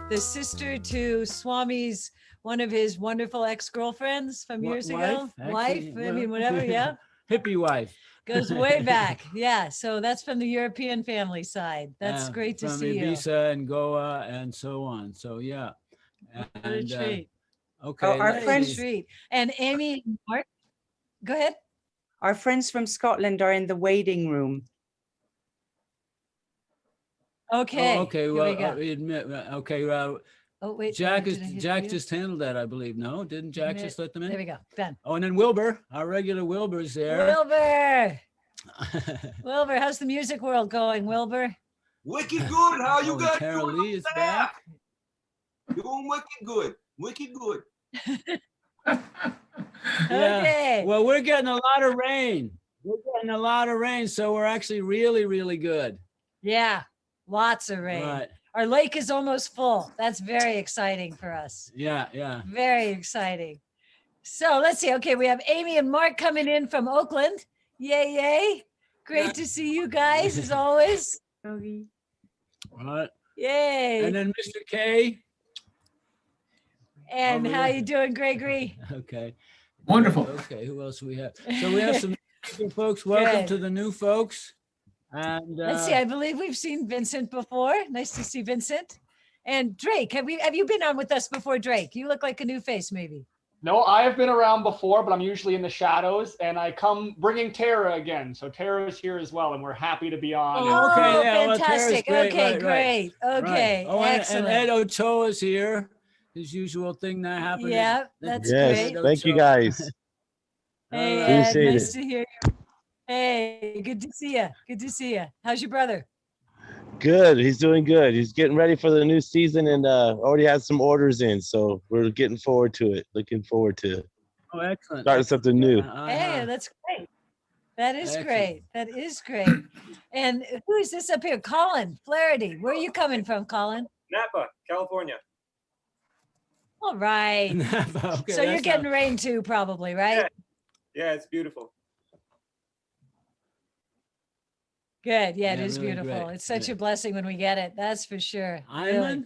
The sister to Swami's, one of his wonderful ex-girlfriends from years ago. Wife, I mean, whatever, yeah. Hippie wife. Goes way back. Yeah, so that's from the European family side. That's great to see you. From Ibiza and Goa and so on. So, yeah. What a treat. Okay. Oh, our friends. Treat. And Amy, Mark, go ahead. Our friends from Scotland are in the waiting room. Okay. Oh, okay. Well, we admit. Okay. Oh wait. Jack just handled that, I believe. No, didn't Jack just let them in? There we go. Done. Oh, and then Wilbur, our regular Wilbur's there. Wilbur. Wilbur, how's the music world going, Wilbur? Wicked good. How you guys Tara doing? Lee is back. Doing wicked good. Wicked good. Okay. Well, we're getting a lot of rain. So we're actually really, really good. Yeah. Lots of rain. Right. Our lake is almost full. That's very exciting for us. Yeah. Very exciting. So let's see. Okay, we have Amy and Mark coming in from Oakland. Yay. Great to see you guys as always. Right. Yay. And then Mr. K. And how you doing, Gregory? Okay. Wonderful. Okay, who else we have? So we have some new folks. Welcome to the new folks. And let's see, I believe we've seen Vincent before. Nice to see Vincent. And Drake, have you been on with us before, Drake? You look like a new face, maybe. No, I have been around before, but I'm usually in the shadows, and I come bringing Tara again. So Tara's here as well, and we're happy to be on. Oh, okay, yeah, fantastic. Well, okay, great. Okay, Oh, excellent. And Ed Ochoa is here. His usual thing that happened. Yeah, that's great. Thank you, guys. Hey, Ed, nice to hear you. Hey, good to see you. Good to see you. How's your brother? Good. He's doing good. He's getting ready for the new season and already has some orders in. So we're getting forward to it. Looking forward to Oh, excellent. starting something new. Hey, that's great. That is great. That is great. And who is this up here? Colin Flaherty. Where are you coming from, Colin? Napa, California. All right. Okay, so you're getting rain too, probably, right? Yeah, it's beautiful. Good. Yeah, it is really beautiful. great. It's such a blessing when we get it. That's for sure. Ayman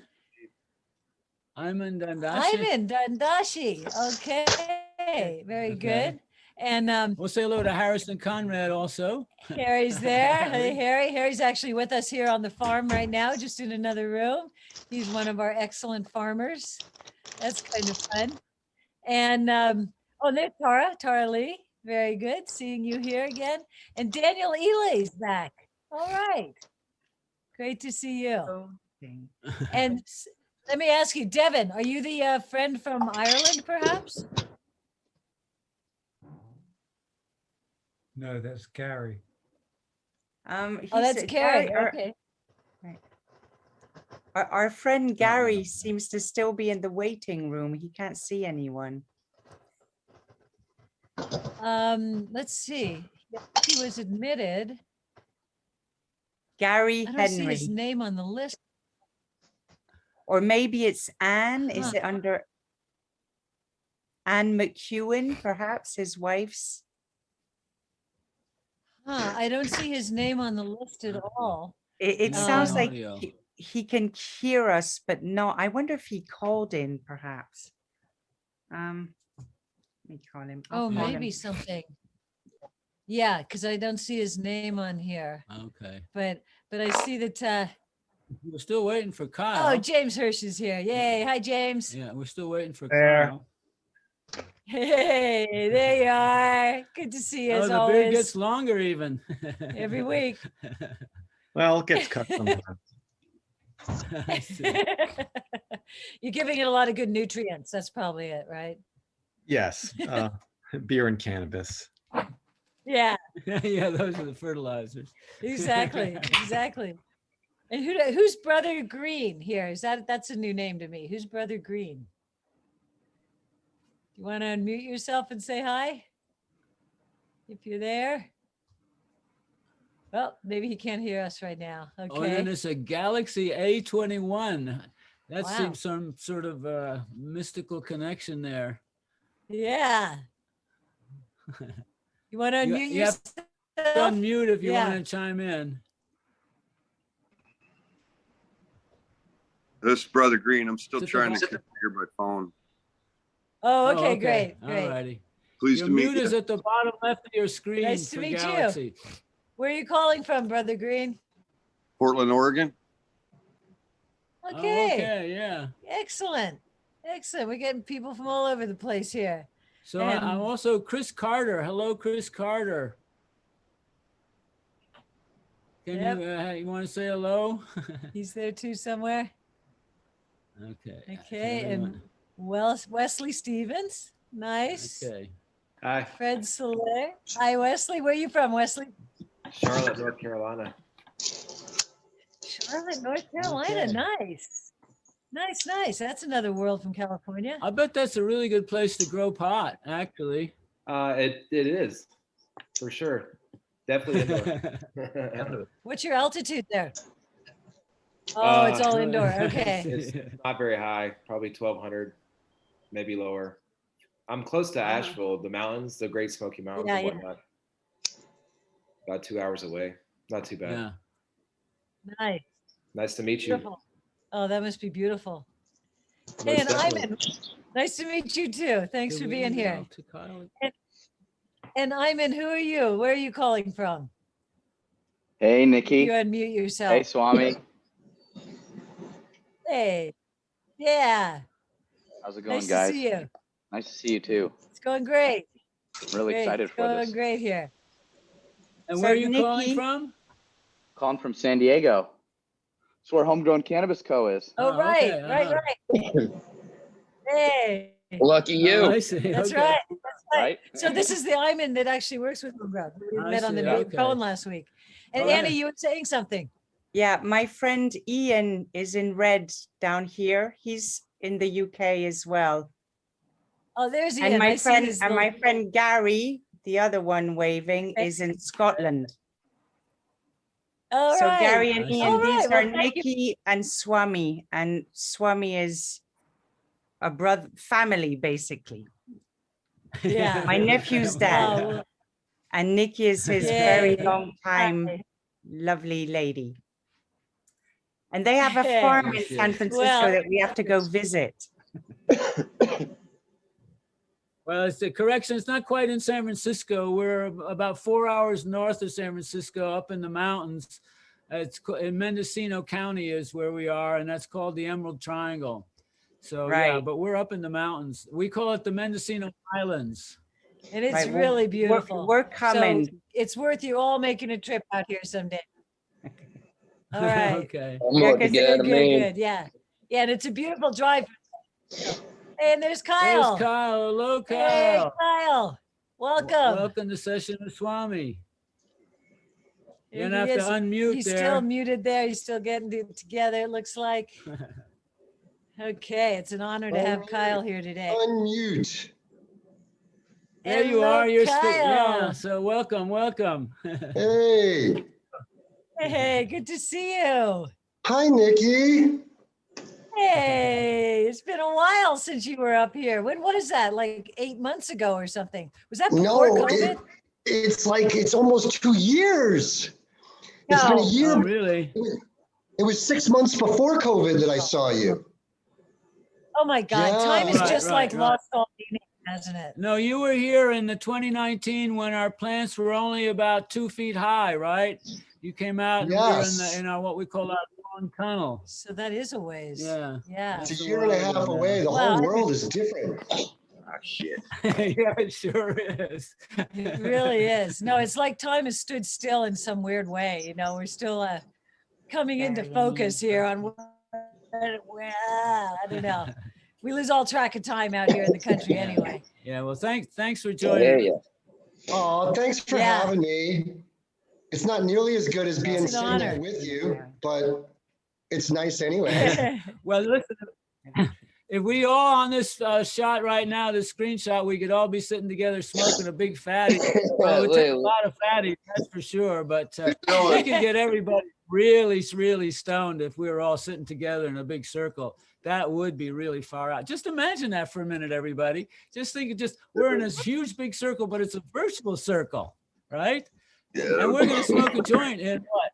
Dandashi. Ayman Dandashi. Okay. Very good. And we'll say hello to Harrison Conrad also. Harry's there. Hey, Harry. Harry's actually with us here on the farm right now, just in another room. He's one of our excellent farmers. That's kind of fun. And there's Tara Lee. Very good. Seeing you here again. And Daniel Ely's back. All right. Great to see you. And let me ask you, Devin, are you the friend from Ireland, perhaps? No, that's Gary. That's Gary. Okay. Right. Our friend Gary seems to still be in the waiting room. He can't see anyone. Let's see. He was admitted. Gary I don't Henry. see his name on the list. Or maybe it's Anne. Is it under Anne McEwen, perhaps his wife's? I don't see his name on the list at all. It sounds like he can hear us, but no. I wonder if he called in, perhaps. Let me call him. Oh, maybe something. Yeah, because I don't see his name on here. Okay. But I see that. We're still waiting for Kyle. Oh, James Hirsch is here. Yay. Hi, James. Yeah, we're still waiting for There. Kyle. Hey, there you are. Good to see you as the always. beard gets longer even. Every week. Well, it gets cut sometimes. I see. You're giving it a lot of good nutrients. That's probably it, right? Yes, beer and cannabis. Yeah, Yeah, those are the fertilizers. Exactly, exactly. And who's Brother Green here? That's a new name to me. Who's Brother Green? You want to unmute yourself and say hi? If you're there. Well, maybe he can't hear us right now. Okay. Oh, and then it's a Galaxy A21. That Wow. seems some sort of mystical connection there. Yeah. You want to unmute You have yourself? to unmute if you Yeah. want to chime in. This is Brother Green. I'm still Sit trying to the- configure my phone. Oh, okay, great, All great. righty. Pleased Your to meet mute is you. at the bottom left of your screen Nice to for meet you. Galaxy. Where are you calling from, Brother Green? Portland, Oregon. Oh, Okay. okay, yeah. Excellent. Excellent. We're getting people from all over the place here. So And- I'm also Chris Carter. Hello, Chris Carter. Can Yep. you want to say hello? He's there too somewhere. Okay. Okay. And Wesley Stevens. Nice. Okay. Hi, Fred Soler. Hi, Wesley. Where are you from, Wesley? Charlotte, North Carolina. Charlotte, North Carolina. Okay. Nice. Nice, nice. That's another world from California. I bet that's a really good place to grow pot, actually. It is for sure. Definitely indoor. What's your altitude there? Oh, it's all indoor. Okay. It's not very high, probably 1,200, maybe lower. I'm close to Asheville, the mountains, the Great Smoky Mountains Yeah, and yeah. whatnot. About 2 hours away. Not too bad. Yeah. Nice. Nice to meet you. Beautiful. Oh, that must be beautiful. Most Hey, and definitely. Ivan, nice to meet you too. Thanks for being here. And Iman, who are you? Where are you calling from? Hey, Nikki. You unmute yourself. Hey, Swami. Hey. Yeah. How's it going, Nice guys? to see you. Nice to see you too. It's going great. I'm really Great. excited It's for going this. great here. And So, where are you calling Nikki- from? Calling from San Diego. It's where Homegrown Cannabis Co. is. Oh, Oh, right, okay, right, right. Hey. Lucky you. Oh, I see. That's Okay. right. That's right. Right? So this is the Iman that actually works with Homegrown. We I met on the see, big okay. phone last week. And Okay. Annie, you were saying something. Yeah, my friend Ian is in red down here. He's in the UK as well. Oh, there's Ian. And my I see friend his and little- my friend Gary, the other one waving, is in Scotland. All So right. Gary and I see. Ian, All right, these well, are thank you. Nikki and Swami, and Swami is a brother family basically. Yeah. My nephew's dad. Oh, well, And Nikki is his Yay. very long time Hi. lovely lady. And they have a Hey. farm in Yes, yes. San Francisco Well- that we have to go visit. Well, it's the correction. It's not quite in San Francisco. We're about 4 hours north of San Francisco, up in the mountains. In Mendocino County is where we are, and that's called the Emerald Triangle. So yeah, Right. but we're up in the mountains. We call it the Mendocino Islands. And it's Right, well, really we're- beautiful. We're coming. So it's worth you all making a trip out here someday. All right. Okay. I'm Yeah, looking 'cause good. Good, Man. good. Yeah. Yeah, and it's a beautiful drive. And there's There's Kyle. Kyle. Hello, Hey, Kyle. Kyle. Welcome. Welcome to Session with Swami. You're Here gonna have he to is. unmute He's there. still muted there. He's still getting it together, it looks like. Okay, it's an honor to have Kyle here today. Unmute. There you Hello, are. You're Kyle. yeah. So welcome, welcome. Hey. Hey, good to see you. Hi, Nikki. Hey, it's been a while since you were up here. When was that? Like 8 months ago or something? Was that before No, COVID? it's almost 2 years. It's been a No. year. Oh, really? It was 6 months before COVID that I saw you. Oh my God, Yeah. time is Right, just right, like right. lost all meaning, hasn't it? No, you were here in the 2019 when our plants were only about 2 feet high, right? You came out and we were Yes. in our what we call our long tunnel. So that is a ways. Yeah. Yeah. It's a That's a year and a while half ago away. now. The Well, whole world is different. Ah, shit. Yeah, it sure is. It really is. No, it's like time has stood still in some weird way. You know, we're still coming into focus here on I don't know. We lose all track of time out here in the country anyway. Yeah, well, thanks for I hear joining. ya. Oh, thanks for Yeah. having me. It's not nearly as good as being an sitting honor. there with you, but it's nice anyway. Well, listen, if we all on this shot right now, this screenshot, we could all be sitting together smoking a big fatty. Well, it would take a lot of fatty, that's for sure. But we could get everybody really, really stoned if we were all sitting together in a big circle. That would be really far out. Just imagine that for a minute, everybody. Just think, we're in this huge big circle, but it's a virtual circle, right? And we're going to smoke a joint in what?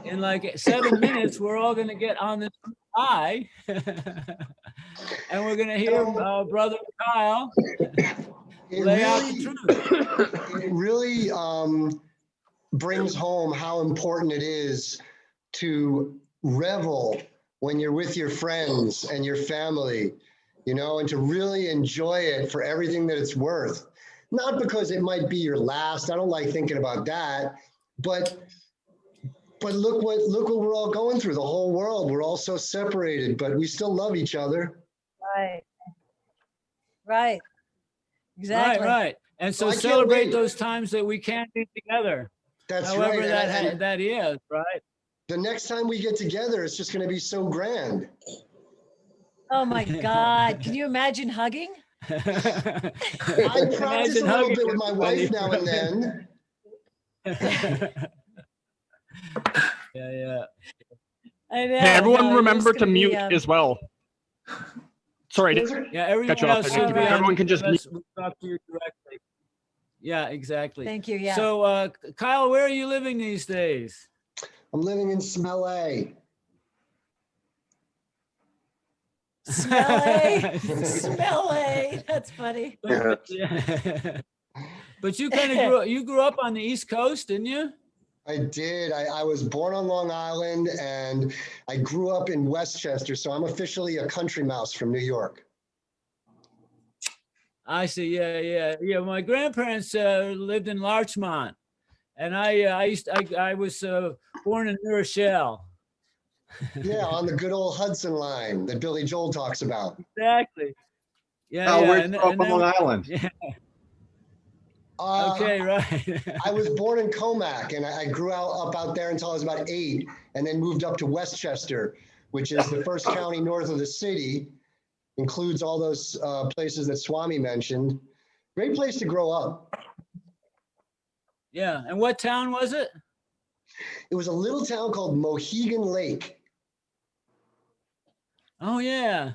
In like 7 minutes, we're all going to get on this high, and we're going to hear Brother Kyle lay out the truth. It really brings home how important it is to revel when you're with your friends and your family, you know, and to really enjoy it for everything that it's worth. Not because it might be your last. I don't like thinking about that, but look what we're all going through. The whole world, we're all so separated, but we still love each other. Right. Exactly. Right. And so I can't celebrate wait. those times that we can't be together. That's however right. that is, right? The next time we get together, it's just going to be so grand. Oh my God. Can you imagine hugging? I practice a little bit with my wife now and then. Yeah. I know. Hey, everyone no, remember it's to gonna be, mute as well. Sorry to Yeah, everyone cut you off else there, should Nikki, be but on everyone can just mute. we'll talk to you directly. Yeah, exactly. Thank you. Yeah. So, Kyle, where are you living these days? I'm living in Smelly. Smelly. Smelly. That's funny. Yeah. But you kind of grew up on the East Coast, didn't you? I did. I was born on Long Island and I grew up in Westchester, so I'm officially a country mouse from New York. I see. Yeah. My grandparents lived in Larchmont, and I was born in New Rochelle. Yeah, on the good old Hudson line that Billy Joel talks about. Exactly. Yeah. Oh, yeah. where'd you grow up on Long Island? Yeah. Okay, right. I was born in Comac, and I grew up out there until I was about 8, and then moved up to Westchester, which is the first county north of the city. Includes all those places that Swami mentioned. Great place to grow up. Yeah. And what town was it? It was a little town called Mohegan Lake. Oh, yeah.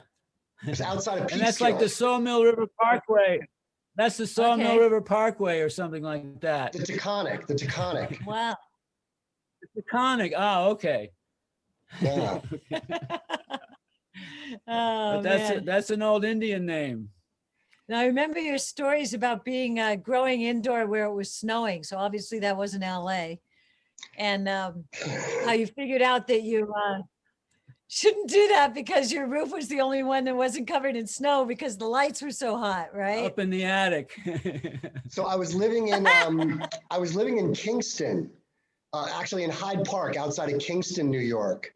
It's outside of And that's like the Sawmill River Parkway. That's the Sawmill River Parkway or something like that. The Taconic. Wow. The Taconic. Oh, okay. Yeah. Oh, But that's an old Indian name. Now I remember your stories about being growing indoor where it was snowing. So obviously that wasn't LA. And how you figured out that you shouldn't do that because your roof was the only one that wasn't covered in snow because the lights were so hot, right? Up in the attic. So I was living in Kingston, actually in Hyde Park outside of Kingston, New York.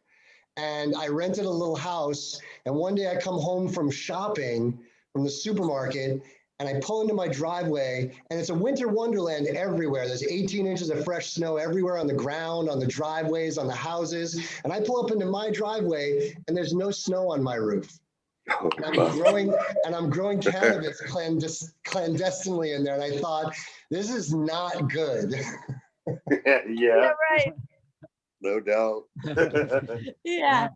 And I rented a little house. And one day I come home from shopping from the supermarket and I pull into my driveway and it's a winter wonderland everywhere. There's 18 inches of fresh snow everywhere on the ground, on the driveways, on the houses. And I pull up into my driveway and there's no snow on my roof. And I'm growing cannabis clandestinely in there. And I thought, this is not good. Yeah. Right. No doubt. Yeah.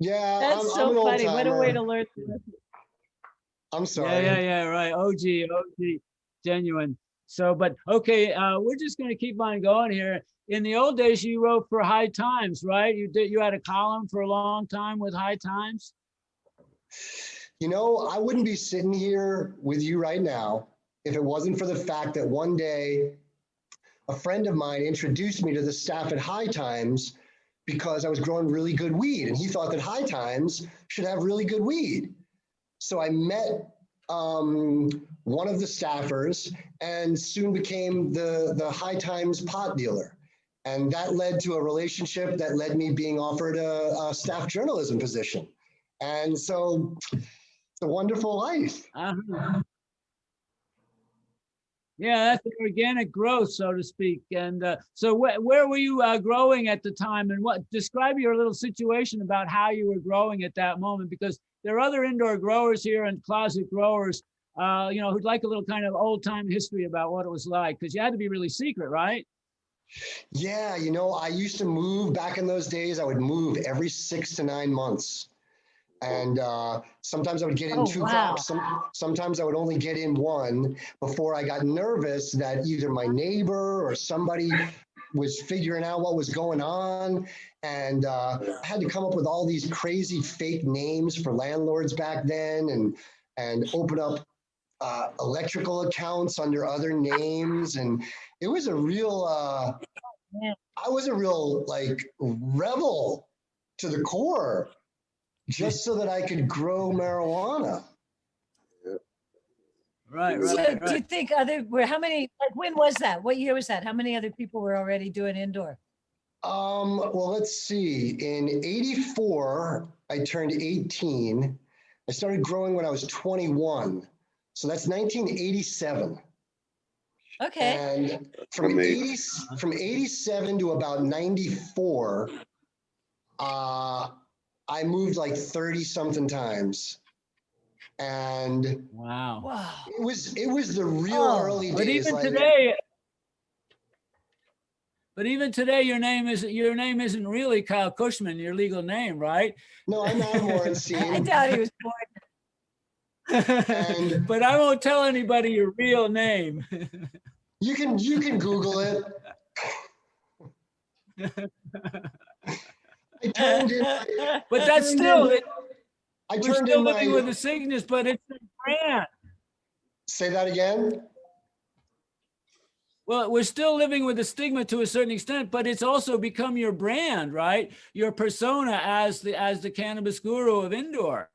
Yeah. That's so funny. What a way to learn. I'm sorry. Yeah, right. OG, genuine. So, but okay, we're just going to keep on going here. In the old days, you wrote for High Times, right? You had a column for a long time with High Times. You know, I wouldn't be sitting here with you right now if it wasn't for the fact that one day a friend of mine introduced me to the staff at High Times because I was growing really good weed, and he thought that High Times should have really good weed. So I met one of the staffers and soon became the High Times pot dealer. And that led to a relationship that led me being offered a staff journalism position. And so it's a wonderful life. Yeah, that's an organic growth, so to speak. And so where were you growing at the time, and describe your little situation about how you were growing at that moment? Because there are other indoor growers here and closet growers, who'd like a little kind of old time history about what it was like, because you had to be really secret, right? Yeah, I used to move back in those days. I would move every 6 to 9 months. And sometimes I would get in two crops. Sometimes I would only get in one before I got nervous that either my neighbor or somebody was figuring out what was going on. And I had to come up with all these crazy fake names for landlords back then and open up electrical accounts under other names. And it was a real, I was a real like rebel to the core, just so that I could grow marijuana. Right. Do you think how many, like, when was that? What year was that? How many other people were already doing indoor? Well, let's see. In 84, I turned 18. I started growing when I was 21. So that's 1987. Okay. And from 87 to about 94, I moved like 30 something times. And wow, it was the real early days. But even today, your name isn't really Kyle Kushman, your legal name, right? No, I'm Adam Orenstein. I doubt he was born. But I won't tell anybody your real name. You can Google it. I turned in. But that's still it. We're still living with the sickness, but it's a brand. Say that again. Well, we're still living with the stigma to a certain extent, but it's also become your brand, right? Your persona as the cannabis guru of indoor.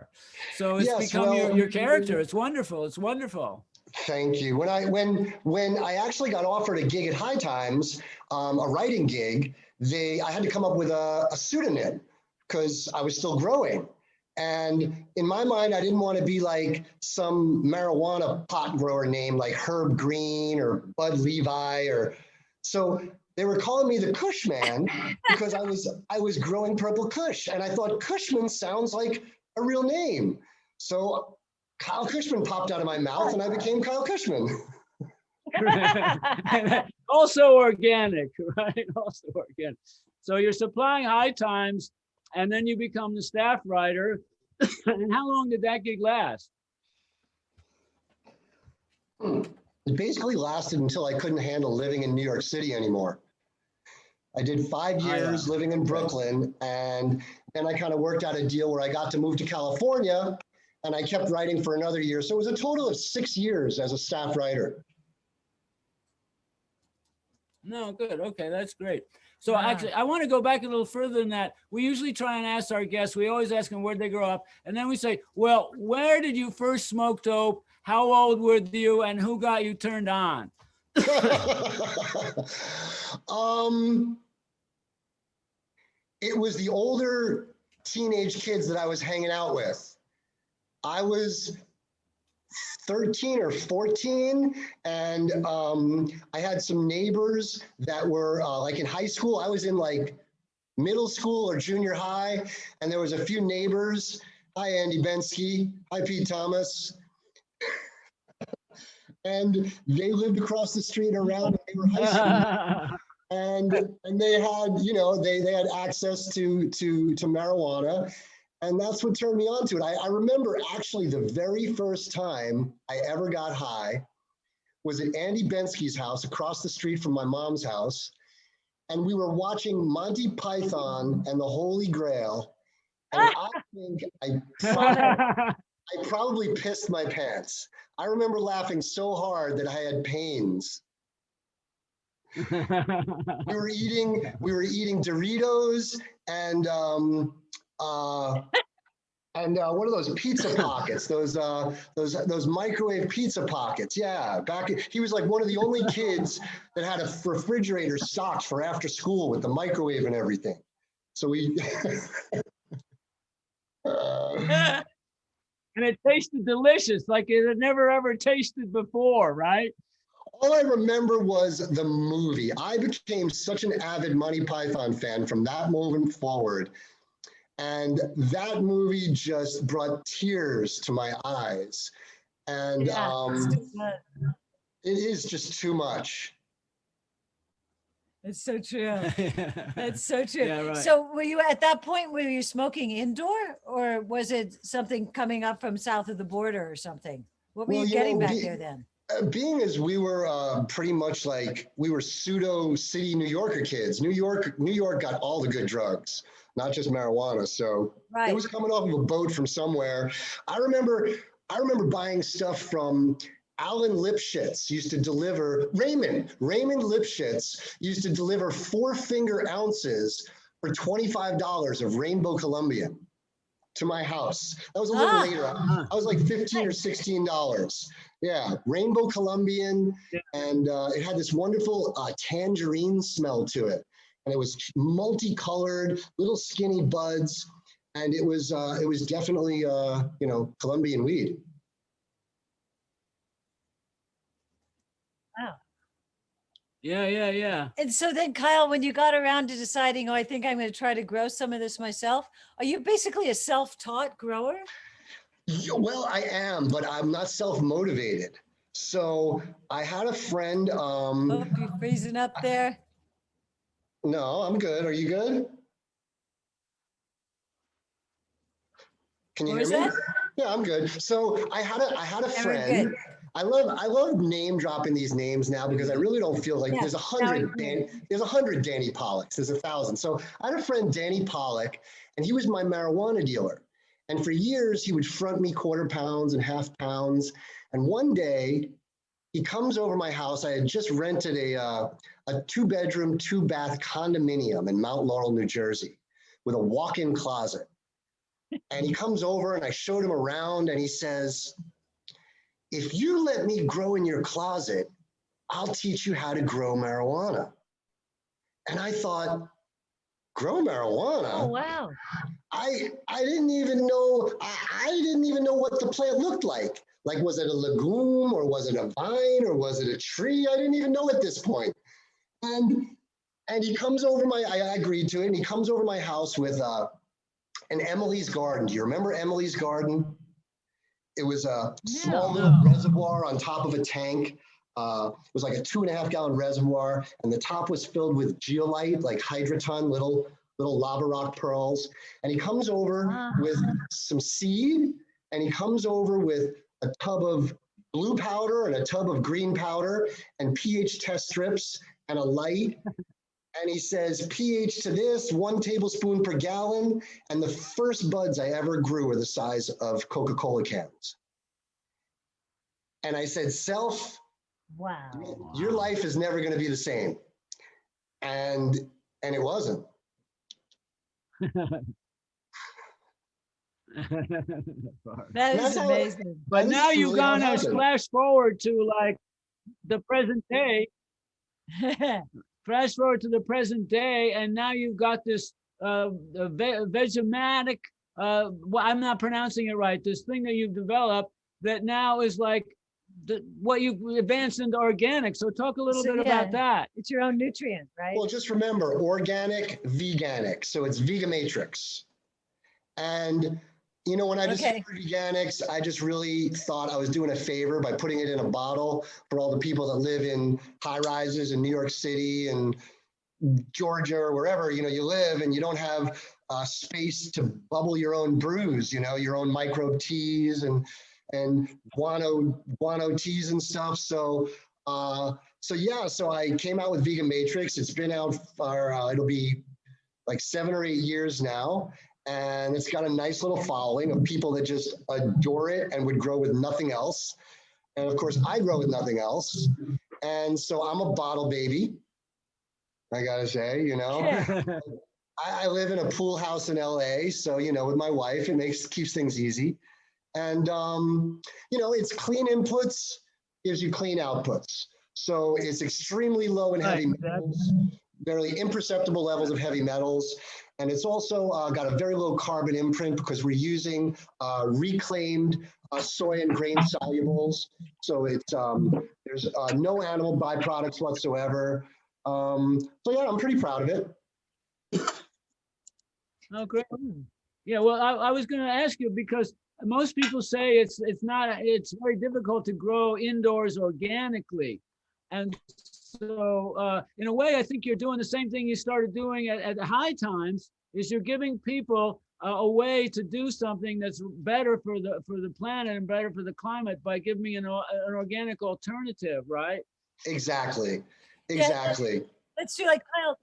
So it's become your character. It's wonderful. It's wonderful. Thank you. When I actually got offered a gig at High Times, a writing gig, I had to come up with a pseudonym because I was still growing. And in my mind, I didn't want to be like some marijuana pot grower name like Herb Green or Bud Levi so they were calling me the Kush Man because I was growing purple Kush, and I thought Kushman sounds like a real name. So Kyle Kushman popped out of my mouth and I became Kyle Kushman. Also organic, right? Also organic. So you're supplying High Times, and then you become the staff writer. And how long did that gig last? It basically lasted until I couldn't handle living in New York City anymore. I did 5 years living in Brooklyn, and then I kind of worked out a deal where I got to move to California, and I kept writing for another year. So it was a total of 6 years as a staff writer. No, good. Okay, that's great. So actually, I want to go back a little further than that. We usually try and ask our guests, we always ask them where they grow up. And then we say, well, where did you first smoke dope? How old were you? And who got you turned on? It was the older teenage kids that I was hanging out with. I was 13 or 14, and I had some neighbors that were like in high school. I was in like middle school or junior high, and there was a few neighbors. Hi, Andy Bensky. Hi, Pete Thomas. And they lived across the street around. They were high school. And they had, they had access to marijuana. And that's what turned me on to it. I remember actually the very first time I ever got high was at Andy Bensky's house across the street from my mom's house. And we were watching Monty Python and the Holy Grail. And I think I probably pissed my pants. I remember laughing so hard that I had pains. We were eating Doritos and what are those pizza pockets? Those microwave pizza pockets. Yeah, he was like one of the only kids that had a refrigerator stocked for after school with the microwave and everything. So we. And it tasted delicious, like it had never ever tasted before, right? all I remember was the movie. I became such an avid Monty Python fan from that moment forward. And that movie just brought tears to my eyes. And it is just too much. It's so true. That's so true. Yeah, right. So were you at that point, were you smoking indoor, or was it something coming up from south of the border or something? What were you getting back there then? Being as we were pretty much like, we were pseudo city New Yorker kids. New York got all the good drugs, not just marijuana. So it was coming off of a boat from somewhere. I remember buying stuff from Alan Lipschitz used to deliver, Raymond Lipschitz used to deliver 4-finger ounces for $25 of Rainbow Colombian to my house. That was a little later. I was like $15 or $16. Yeah, Rainbow Colombian, and it had this wonderful tangerine smell to it. And it was multicolored, little skinny buds, and it was definitely Colombian weed. Wow. Yeah. And so then, Kyle, when you got around to deciding, I think I'm going to try to grow some of this myself, are you basically a self-taught grower? Yeah, well, I am, but I'm not self-motivated. So I had a friend. Hope you're freezing up there. No, I'm good. Are you good? Can you hear me? That? Yeah, I'm good. So I had a friend. I love name dropping these names now because I really don't feel like there's 100 Danny Pollocks. There's 1,000. So I had a friend, Danny Pollock, and he was my marijuana dealer. And for years, he would front me quarter pounds and half pounds. And one day, he comes over my house. I had just rented a 2-bedroom, 2-bath condominium in Mount Laurel, New Jersey, with a walk-in closet. And he comes over and I showed him around and he says, "If you let me grow in your closet, I'll teach you how to grow marijuana." And I thought, grow marijuana? Oh, wow. I didn't even know, I didn't even know what the plant looked like. Like, was it a legume or was it a vine or was it a tree? I didn't even know at this point. And he comes over I agreed to it, and he comes over my house with an Emily's Garden. Do you remember Emily's Garden? It was a small little reservoir on top of a tank. It was like a 2.5-gallon reservoir, and the top was filled with geolite, like hydroton, little lava rock pearls. And he comes over with some seed, and he comes over with a tub of blue powder and a tub of green powder and pH test strips and a light. And he says, pH to this, 1 tablespoon per gallon. And the first buds I ever grew were the size of Coca-Cola cans. And I said, "Self, wow, your life is never going to be the same." And it wasn't. That is amazing. But now you've gone to flash forward to like the present day. Flash forward to the present day, and now you've got this Veganic, well, I'm not pronouncing it right, this thing that you've developed that now is like what you've advanced into organic. So talk a little bit about that. It's your own nutrient, right? Well, just remember, organic, veganic. So it's Vegamatrix. And when I discovered Veganics, I just really thought I was doing a favor by putting it in a bottle for all the people that live in high rises in New York City and Georgia or wherever, you live, and you don't have space to bubble your own brews, your own microbe teas and guano teas and stuff. So I came out with Vegamatrix. It's been out for, it'll be like 7 or 8 years now. And it's got a nice little following of people that just adore it and would grow with nothing else. And of course, I grow with nothing else. And so I'm a bottle baby, I gotta say, I live in a pool house in LA. So, with my wife, it keeps things easy. And, it's clean inputs, gives you clean outputs. So it's extremely low in heavy metals, barely imperceptible levels of heavy metals. And it's also got a very low carbon imprint because we're using reclaimed soy and grain solubles. So it's There's no animal byproducts whatsoever. So yeah, I'm pretty proud of it. Oh, great. Yeah, well, I was going to ask you because most people say it's very difficult to grow indoors organically. And so in a way, I think you're doing the same thing you started doing at High Times, is you're giving people a way to do something that's better for the planet and better for the climate by giving an organic alternative, right? Exactly. Yeah, let's do like Kyle.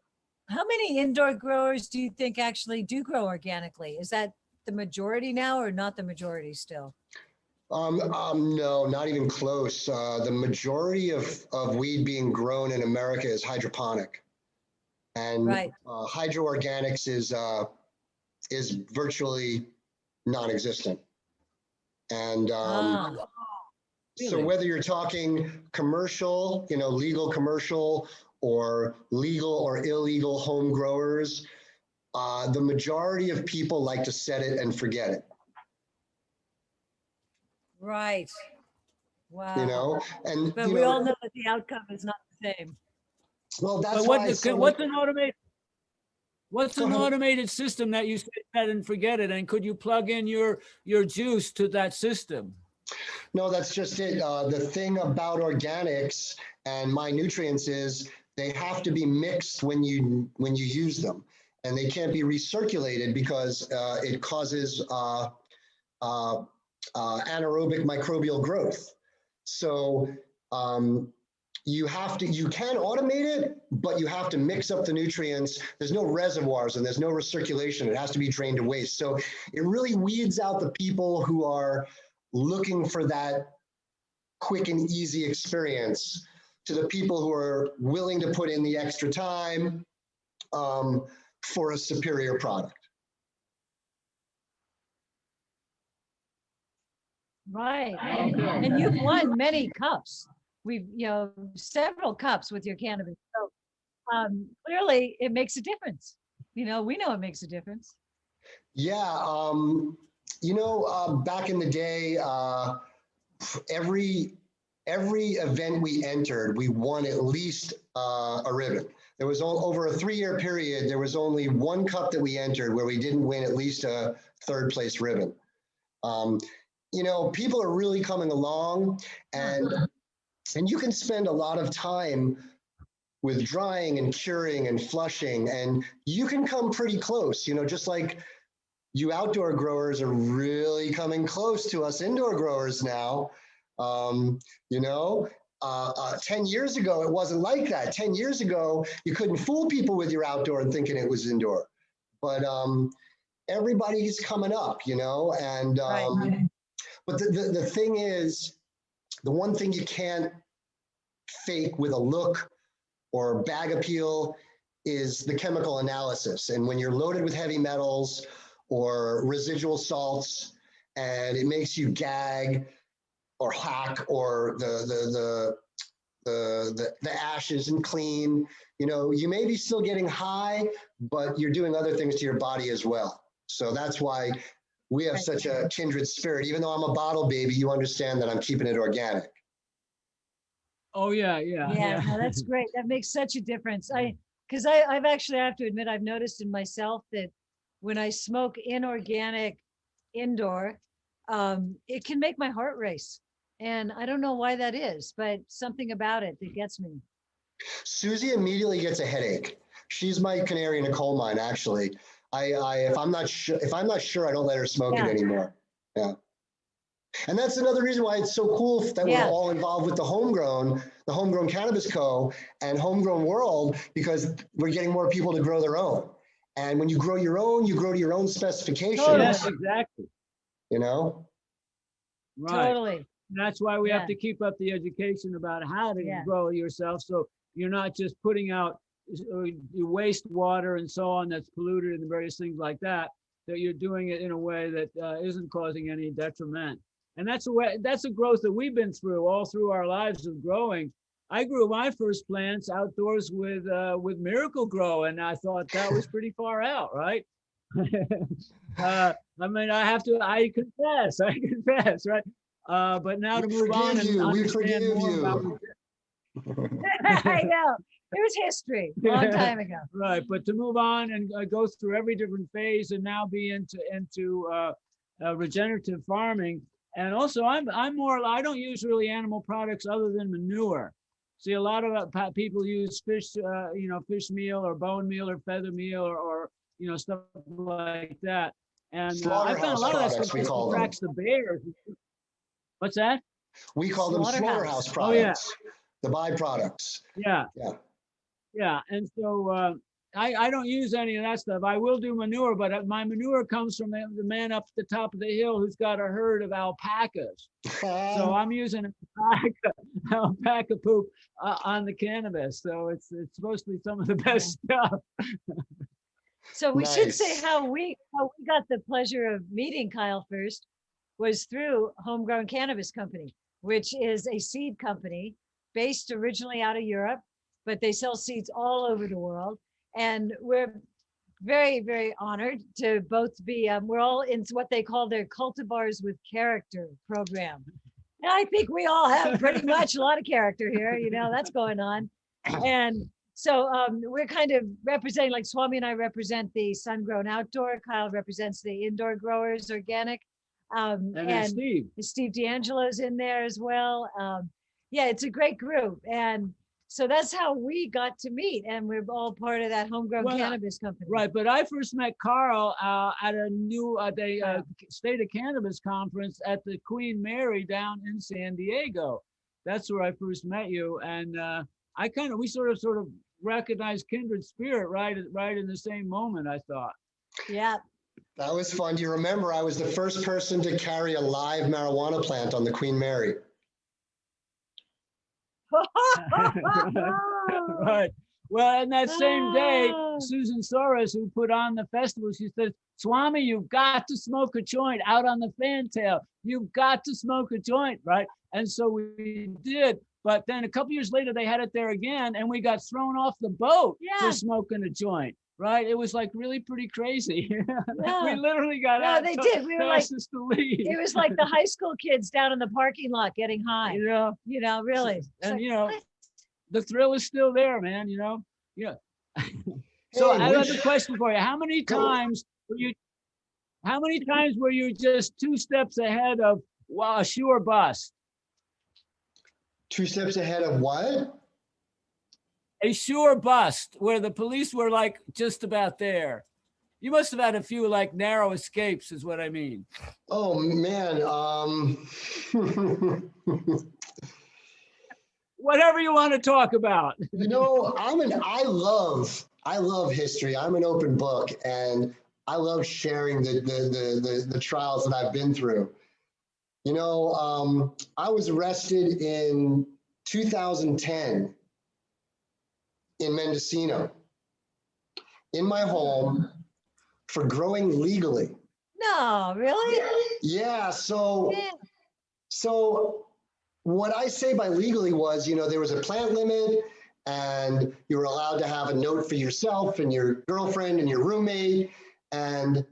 How many indoor growers do you think actually do grow organically? Is that the majority now or not the majority still? No, not even close. The majority of weed being grown in America is hydroponic, and right. Hydroorganics is virtually non-existent. And so whether you're talking commercial, legal commercial, or legal or illegal home growers, the majority of people like to set it and forget it. Right. Wow. But we all know that the outcome is not the same. Well, that's but what's an automated system that you set and forget it? And could you plug in your juice to that system? No, that's just it. The thing about organics and my nutrients is they have to be mixed when you use them, and they can't be recirculated because it causes anaerobic microbial growth. So you can automate it, but you have to mix up the nutrients. There's no reservoirs and there's no recirculation. It has to be drained to waste. So it really weeds out the people who are looking for that quick and easy experience to the people who are willing to put in the extra time for a superior product. Right. And you've won many cups. We've, several cups with your cannabis. So clearly it makes a difference. We know it makes a difference. Yeah. Back in the day, every event we entered, we won at least a ribbon. There was over a 3-year period, there was only one cup that we entered where we didn't win at least a 3rd place ribbon. People are really coming along, and you can spend a lot of time with drying and curing and flushing, and you can come pretty close, just like you outdoor growers are really coming close to us indoor growers now. 10 years ago, it wasn't like that. 10 years ago, you couldn't fool people with your outdoor and thinking it was indoor. But everybody's coming up, and right. But the thing is, the one thing you can't fake with a look or bag appeal is the chemical analysis. And when you're loaded with heavy metals or residual salts, and it makes you gag or hack, or the ash isn't clean, you may be still getting high, but you're doing other things to your body as well. So that's why we have such a kindred spirit. Even though I'm a bottle baby, you understand that I'm keeping it organic. Oh yeah. No, that's great. That makes such a difference. Because I've actually, I have to admit, I've noticed in myself that when I smoke inorganic indoor, it can make my heart race. And I don't know why that is, but something about it that gets me. Susie immediately gets a headache. She's my canary in a coal mine, actually. If I'm not sure, I don't let her smoke it anymore. Yeah. And that's another reason why it's so cool that we're all involved with the Homegrown Cannabis Co. and Homegrown World, because we're getting more people to grow their own. And when you grow your own, you grow to your own specifications. Yes, exactly. Right. Totally. That's why we have to keep up the education about how to grow yourself, so you're not just putting out wastewater and so on that's polluted and various things like that, that you're doing it in a way that isn't causing any detriment. And that's a growth that we've been through all through our lives of growing. I grew my first plants outdoors with Miracle Grow, and I thought that was pretty far out, right? I confess, right? But now to move on and understand more about I know. It was history, long time ago. Right, but to move on and go through every different phase and now be into regenerative farming. And also, I'm more. I don't use really animal products other than manure. See, a lot of people use fish, fish meal or bone meal or feather meal or stuff like that. And I found a lot of that stuff attracts the bears. What's that? We call them slaughterhouse products. Oh, yeah. The byproducts. Yeah. Yeah. And so I don't use any of that stuff. I will do manure, but my manure comes from the man up at the top of the hill who's got a herd of alpacas. So I'm using alpaca poop on the cannabis. So it's supposed to be some of the best stuff. So we should say how we got the pleasure of meeting Kyle first was through Homegrown Cannabis Company, which is a seed company based originally out of Europe, but they sell seeds all over the world. And we're very, very honored to both be, we're all in what they call their cultivars with character program. And I think we all have pretty much a lot of character here, that's going on. And so we're kind of representing, like Swami and I represent the sun-grown outdoor, Kyle represents the indoor growers, organic. And Steve D'Angelo's in there as well. Yeah, it's a great group. And so that's how we got to meet, and we're all part of that Homegrown Cannabis Company. Right, but I first met Carl at a State of Cannabis conference at the Queen Mary down in San Diego. That's where I first met you, and we sort of recognized kindred spirit right in the same moment, I thought. Yeah. That was fun. Do you remember I was the first person to carry a live marijuana plant on the Queen Mary? Right. Well, and that same day, Susan Soros, who put on the festival, she said, Swami, you've got to smoke a joint out on the fantail. You've got to smoke a joint, right? And so we did. But then a couple years later, they had it there again, and we got thrown off the boat for smoking a joint. Right, it was like really pretty crazy. Yeah. We literally got out. They did. We were like, to leave. It was like the high school kids down in the parking lot getting high. Really. And the thrill is still there, man. Yeah. So I have a question for you. How many times were you just 2 steps ahead of a sure bust? 2 steps ahead of what? A sure bust where the police were like just about there. You must have had a few like narrow escapes is what I mean. Oh man. Whatever you want to talk about. I love history. I'm an open book, and I love sharing the trials that I've been through. I was arrested in 2010 in Mendocino, in my home, for growing legally. No, really? Yeah. So what I say by legally was, there was a plant limit, and you were allowed to have a note for yourself and your girlfriend and your roommate. And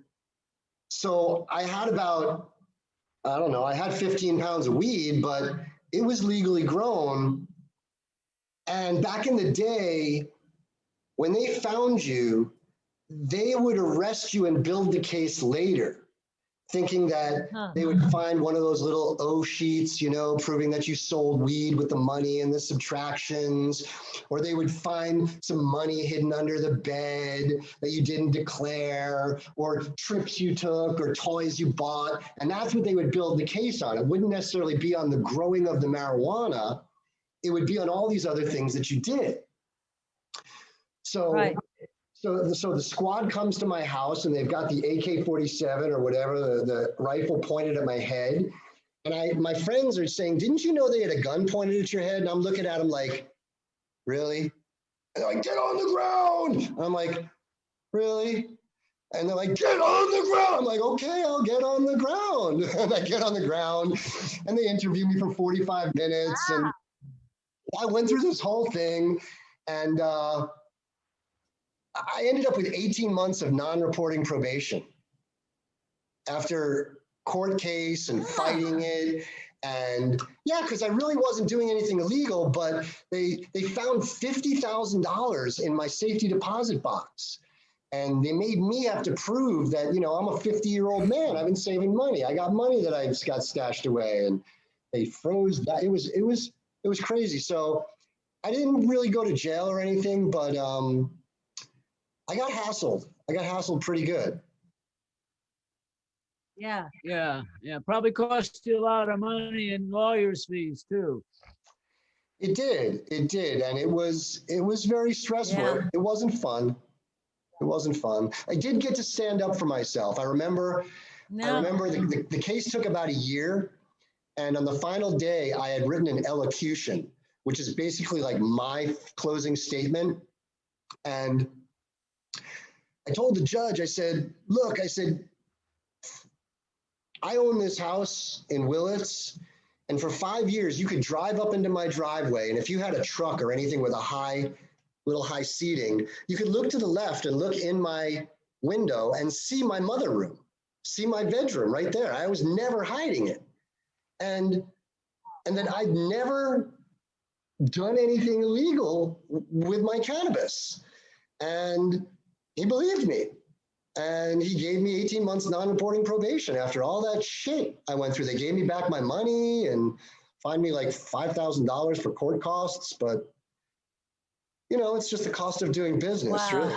so I had I had 15 pounds of weed, but it was legally grown. And back in the day, when they found you, they would arrest you and build the case later, thinking that they would find one of those little O sheets, proving that you sold weed with the money and the subtractions, or they would find some money hidden under the bed that you didn't declare, or trips you took, or toys you bought. And that's what they would build the case on. It wouldn't necessarily be on the growing of the marijuana. It would be on all these other things that you did. So, so the squad comes to my house, and they've got the AK-47 or whatever, the rifle pointed at my head. And my friends are saying, didn't you know they had a gun pointed at your head? And I'm looking at them like, really? And they're like, get on the ground. And I'm like, really? And they're like, get on the ground. I'm like, okay, I'll get on the ground. And I get on the ground, and they interview me for 45 minutes. And I went through this whole thing, and I ended up with 18 months of non-reporting probation after court case and fighting it. And yeah, because I really wasn't doing anything illegal, but they found $50,000 in my safety deposit box. And they made me have to prove that, you know, I'm a 50-year-old man. I've been saving money. I got money that I've got stashed away, and they froze that. It was crazy. So I didn't really go to jail or anything, but I got hassled. I got hassled pretty good. Yeah. Yeah. Probably cost you a lot of money in lawyers' fees too. It did, and it was very stressful. Yeah. It wasn't fun. It wasn't fun. I did get to stand up for myself. I remember the case took about a year, and on the final day, I had written an elocution, which is basically like my closing statement. And I told the judge, I said, look, I own this house in Willits, and for 5 years, you could drive up into my driveway, and if you had a truck or anything with a little high seating, you could look to the left and look in my window and see my mother room, see my bedroom right there. I was never hiding it. And then I'd never done anything illegal with my cannabis. And he believed me. And he gave me 18 months non-reporting probation after all that shit I went through. They gave me back my money and fined me like $5,000 for court costs. But, you know, it's just the cost of doing business, really.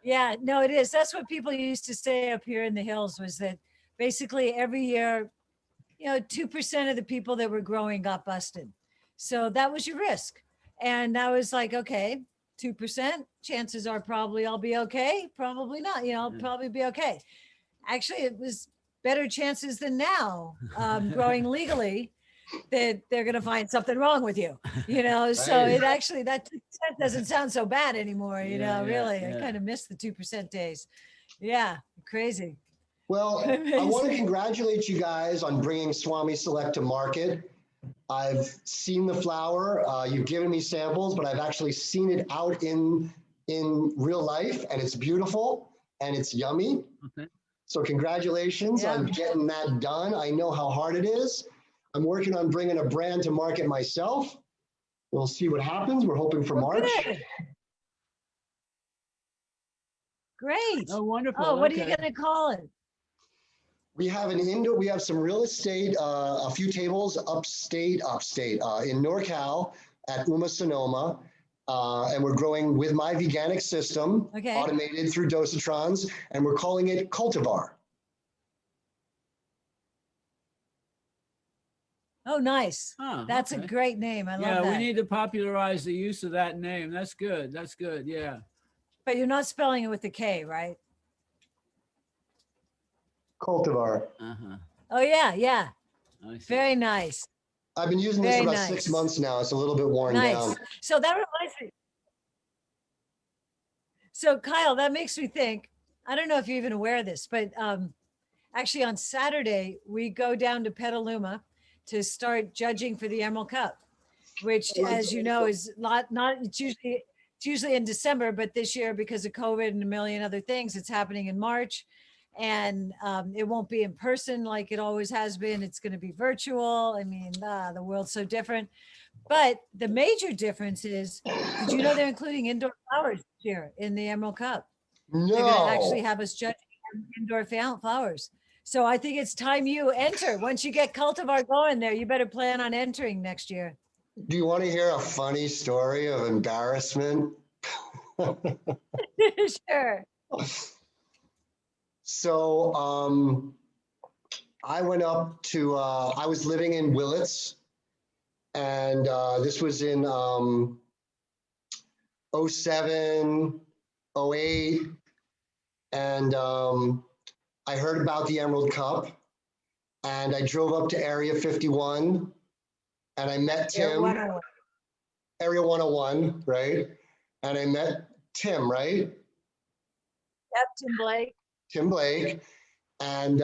Yeah, no, it is. That's what people used to say up here in the hills, was that basically every year, you know, 2% of the people that were growing got busted. So that was your risk. And I was like, okay, 2%, chances are probably I'll be okay. Probably not, you know, I'll probably be okay. Actually, it was better chances than now, growing legally, that they're going to find something wrong with you, you know? So it actually, that 2% doesn't sound so bad anymore, you know, really. I kind of miss the 2% days. Yeah, crazy. Well, I want to congratulate you guys on bringing Swami Select to market. I've seen the flower. You've given me samples, but I've actually seen it out in real life, and it's beautiful and it's yummy. Okay. So congratulations on getting that done. I know how hard it is. I'm working on bringing a brand to market myself. We'll see what happens. We're hoping for March. Good. Great. Oh, wonderful. Oh, what are you going to call it? We have an indoor, we have some real estate, a few tables upstate in NorCal at Uma Sonoma. And we're growing with my Veganic system, automated through dosatrons, and we're calling it Cultivar. Oh, nice. Huh, That's a great name. I love that. Yeah, we need to popularize the use of that name. That's good. That's good. Yeah. But you're not spelling it with a K, right? Cultivar. Oh, yeah. Very nice. I've been using this for about 6 months now. It's a little bit worn down. So that reminds me. So Kyle, that makes me think, I don't know if you're even aware of this, but actually on Saturday, we go down to Petaluma to start judging for the Emerald Cup, which, as you know, is not it's usually in December, but this year, because of COVID and a million other things, it's happening in March. And it won't be in person like it always has been. It's going to be virtual. I mean, the world's so different. But the major difference is, did you know they're including indoor flowers this year in the Emerald Cup? No. They're going to actually have us judging indoor flowers. So I think it's time you enter. Once you get Cultivar going there, you better plan on entering next year. Do you want to hear a funny story of embarrassment? Sure. So I went up to, I was living in Willits, and this was in 07, 08, and I heard about the Emerald Cup, and I drove up to Area 51, and I met Tim. Area 101, right? And I met Tim, right? Yep, Tim Blake. Tim Blake, and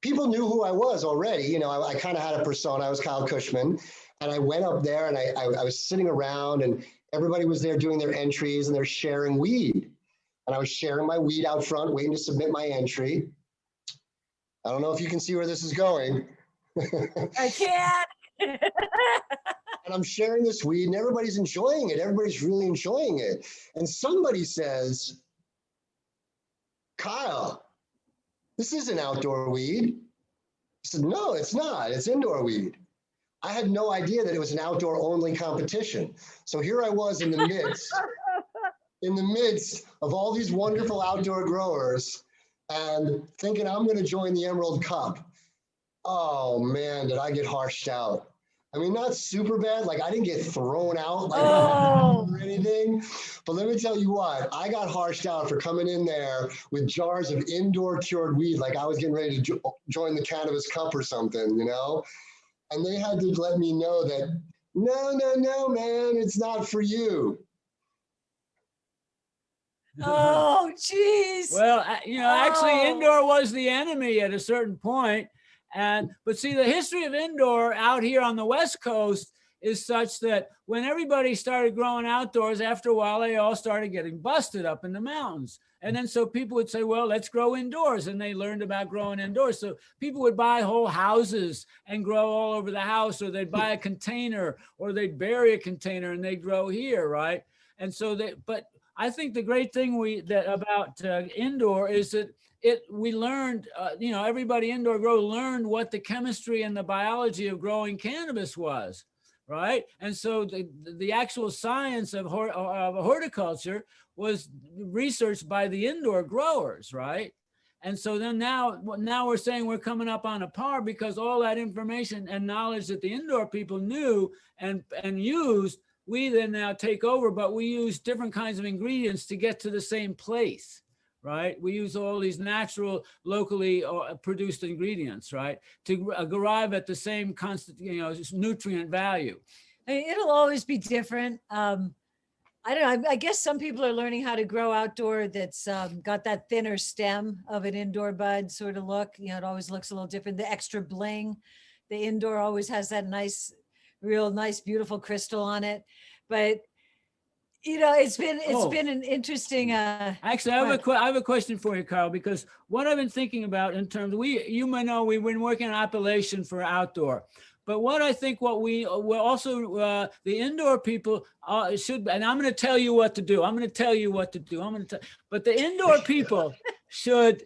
people knew who I was already. You know, I kind of had a persona. I was Kyle Kushman, and I went up there, and I was sitting around, and everybody was there doing their entries, and they're sharing weed. And I was sharing my weed out front, waiting to submit my entry. I don't know if you can see where this is going. I can't. And I'm sharing this weed and everybody's enjoying it. Everybody's really enjoying it. And somebody says, Kyle, this isn't outdoor weed. I said, no, it's not. It's indoor weed. I had no idea that it was an outdoor only competition. So here I was in the midst of all these wonderful outdoor growers and thinking I'm going to join the Emerald Cup. Oh man, did I get harshed out. I mean, not super bad. Like I didn't get thrown out like, or anything. But let me tell you what, I got harshed out for coming in there with jars of indoor cured weed. Like I was getting ready to join the Cannabis Cup or something, you know? And they had to let me know that, no, man, it's not for you. Oh, geez. Well, actually, indoor was the enemy at a certain point. But see, the history of indoor out here on the West Coast is such that when everybody started growing outdoors, after a while, they all started getting busted up in the mountains. And then so people would say, well, let's grow indoors. And they learned about growing indoors. So people would buy whole houses and grow all over the house, or they'd buy a container, or they'd bury a container and they'd grow here, right? And so but I think the great thing about indoor is that we learned, everybody indoor grow learned what the chemistry and the biology of growing cannabis was, right? And so the actual science of horticulture was researched by the indoor growers, right? And so then now we're saying we're coming up on a par because all that information and knowledge that the indoor people knew and used, we then now take over, but we use different kinds of ingredients to get to the same place, right? We use all these natural, locally produced ingredients, right? To arrive at the same constant, nutrient value. I mean, it'll always be different. I don't know. I guess some people are learning how to grow outdoor that's got that thinner stem of an indoor bud sort of look. It always looks a little different. The extra bling, the indoor always has that real nice, beautiful crystal on it. But it's been an interesting. Actually, I have a question for you, Kyle, because what I've been thinking about in terms, you might know we've been working on appellation for outdoor. But what I think we're also, the indoor people should, and I'm going to tell you what to do. But the indoor people should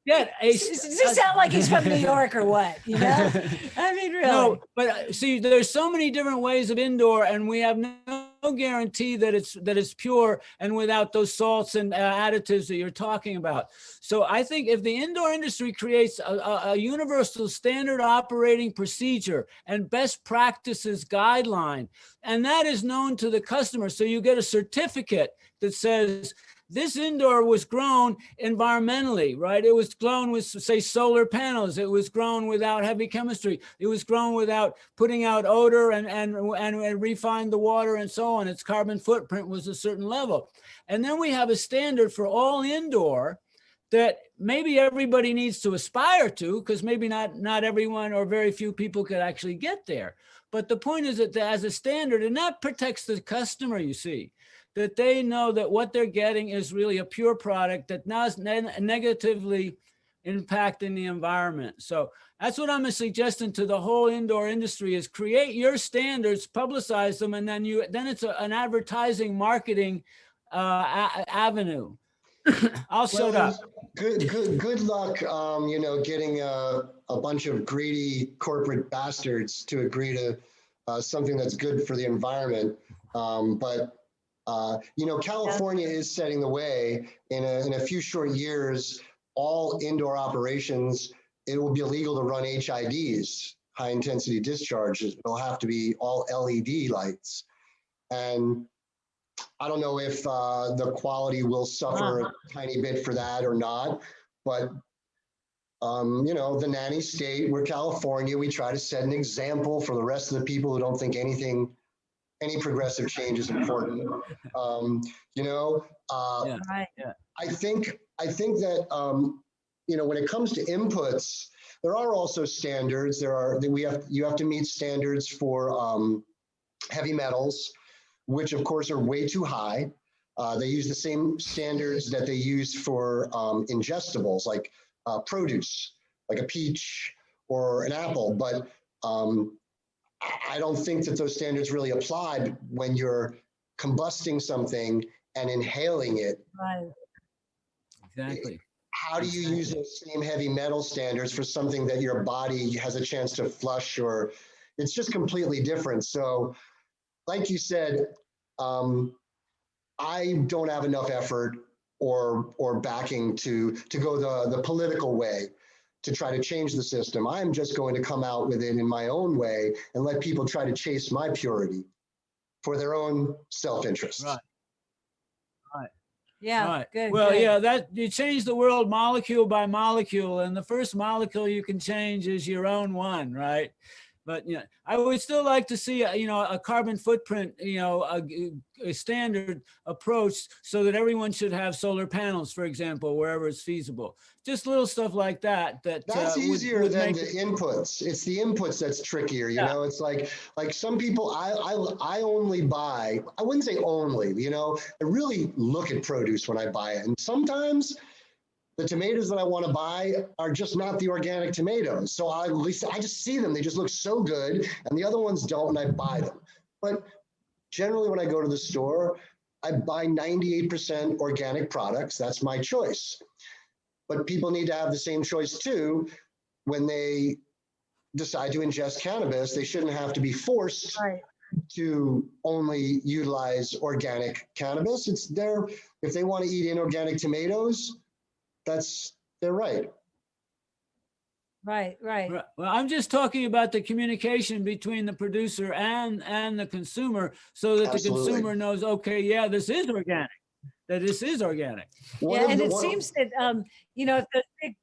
get Does this sound like he's from New York or what? I mean, really. No, but see, there's so many different ways of indoor, and we have no guarantee that it's pure and without those salts and additives that you're talking about. So I think if the indoor industry creates a universal standard operating procedure and best practices guideline, and that is known to the customer, so you get a certificate that says this indoor was grown environmentally, right? It was grown with, say, solar panels. It was grown without heavy chemistry. It was grown without putting out odor and refined the water and so on. Its carbon footprint was a certain level. And then we have a standard for all indoor that maybe everybody needs to aspire to, because maybe not everyone or very few people could actually get there. But the point is that as a standard, and that protects the customer, you see, that they know that what they're getting is really a pure product that not negatively impacting the environment. So that's what I'm suggesting to the whole indoor industry is create your standards, publicize them, and then it's an advertising marketing avenue. I'll shut up. Good luck, getting a bunch of greedy corporate bastards to agree to something that's good for the environment. California is setting the way. In a few short years, all indoor operations, it will be illegal to run HIDs, high intensity discharges. It'll have to be all LED lights. And I don't know if the quality will suffer a tiny bit for that or not, but the nanny state, we're California, we try to set an example for the rest of the people who don't think any progressive change is important. I think that when it comes to inputs, there are also standards. You have to meet standards for heavy metals, which of course are way too high. They use the same standards that they use for ingestibles like produce. like a peach or an apple. But I don't think that those standards really apply when you're combusting something and inhaling it. Right. Exactly. How do you use those same heavy metal standards for something that your body has a chance to flush, or it's just completely different. So like you said, I don't have enough effort or backing to go the political way to try to change the system. I'm just going to come out with it in my own way and let people try to chase my purity for their own self-interest. Right. Right. Yeah, Right. good. Well, good. yeah, that you change the world molecule by molecule, and the first molecule you can change is your own one, right? But yeah, I would still like to see a carbon footprint, a standard approach so that everyone should have solar panels, for example, wherever it's feasible. Just little stuff like that. That's easier would than make the inputs. It's the inputs that's trickier. You know, it's like some people. I only buy. I wouldn't say only. I really look at produce when I buy it, and sometimes the tomatoes that I want to buy are just not the organic tomatoes. So at least I just see them. They just look so good, and the other ones don't, and I buy them. But generally, when I go to the store, I buy 98% organic products. That's my choice. But people need to have the same choice too when they decide to ingest cannabis. They shouldn't have to be forced to only utilize organic cannabis. It's if they want to eat inorganic tomatoes, that's their right. Right. Well, I'm just talking about the communication between the producer and the consumer, so that Absolutely. the consumer knows, okay, yeah, this is organic. That this is organic. Yeah, and it seems that if those big,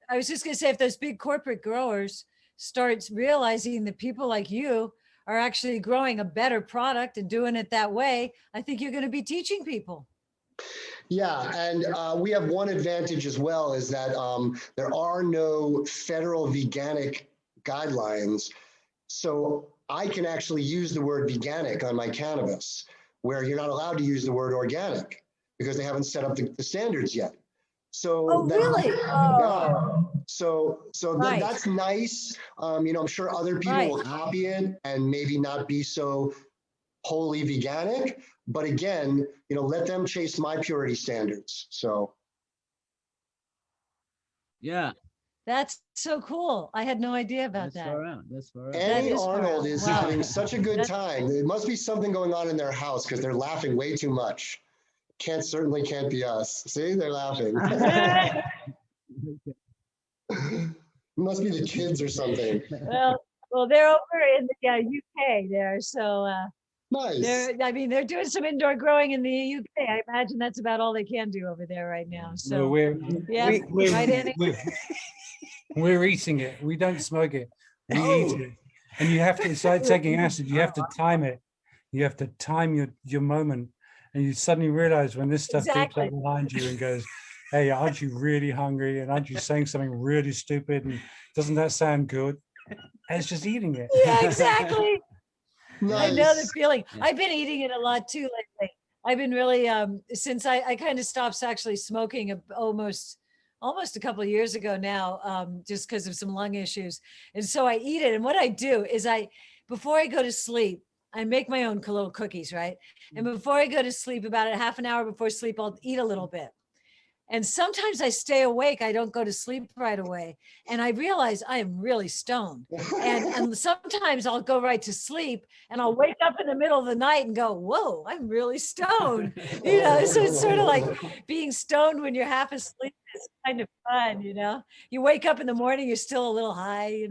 I was just going to say, if those big corporate growers start realizing that people like you are actually growing a better product and doing it that way, I think you're going to be teaching people. Yeah, and we have one advantage as well, is that there are no federal veganic guidelines. So I can actually use the word veganic on my cannabis, where you're not allowed to use the word organic because they haven't set up the standards yet. So really? Yeah. So Right. that's nice. I'm sure other people will copy it and maybe not be so wholly veganic, but again, let them chase my purity standards. So yeah, that's so cool. I had no idea about that. That's far out. Annie is far Arnold out. is Wow. having such a good time. There must be something going on in their house because they're laughing way too much. Certainly can't be us. See, they're laughing. Must be the kids or something. Well, they're over in the UK there, so nice. They're doing some indoor growing in the UK. I imagine that's about all they can do over there right now. So No, we're right, Annie? we're eating it. We don't smoke it. We eat it, and you have to. It's like taking acid. You have to time it. You have to time your moment, and you suddenly realize when this stuff creeps up behind you and goes, "Hey, aren't you really hungry? And aren't you saying something really stupid? And doesn't that sound good?" And it's just eating it. Yeah, exactly. Nice. I know the feeling. I've been eating it a lot too lately. I've been really since I kind of stopped actually smoking almost a couple of years ago now, just because of some lung issues. And so I eat it. And what I do is before I go to sleep, I make my own little cookies, right? And before I go to sleep, about a half an hour before sleep, I'll eat a little bit. And sometimes I stay awake. I don't go to sleep right away. And I realize I am really stoned. And sometimes I'll go right to sleep and I'll wake up in the middle of the night and go, whoa, I'm really stoned. So it's sort of like being stoned when you're half asleep is kind of fun, You wake up in the morning, you're still a little high,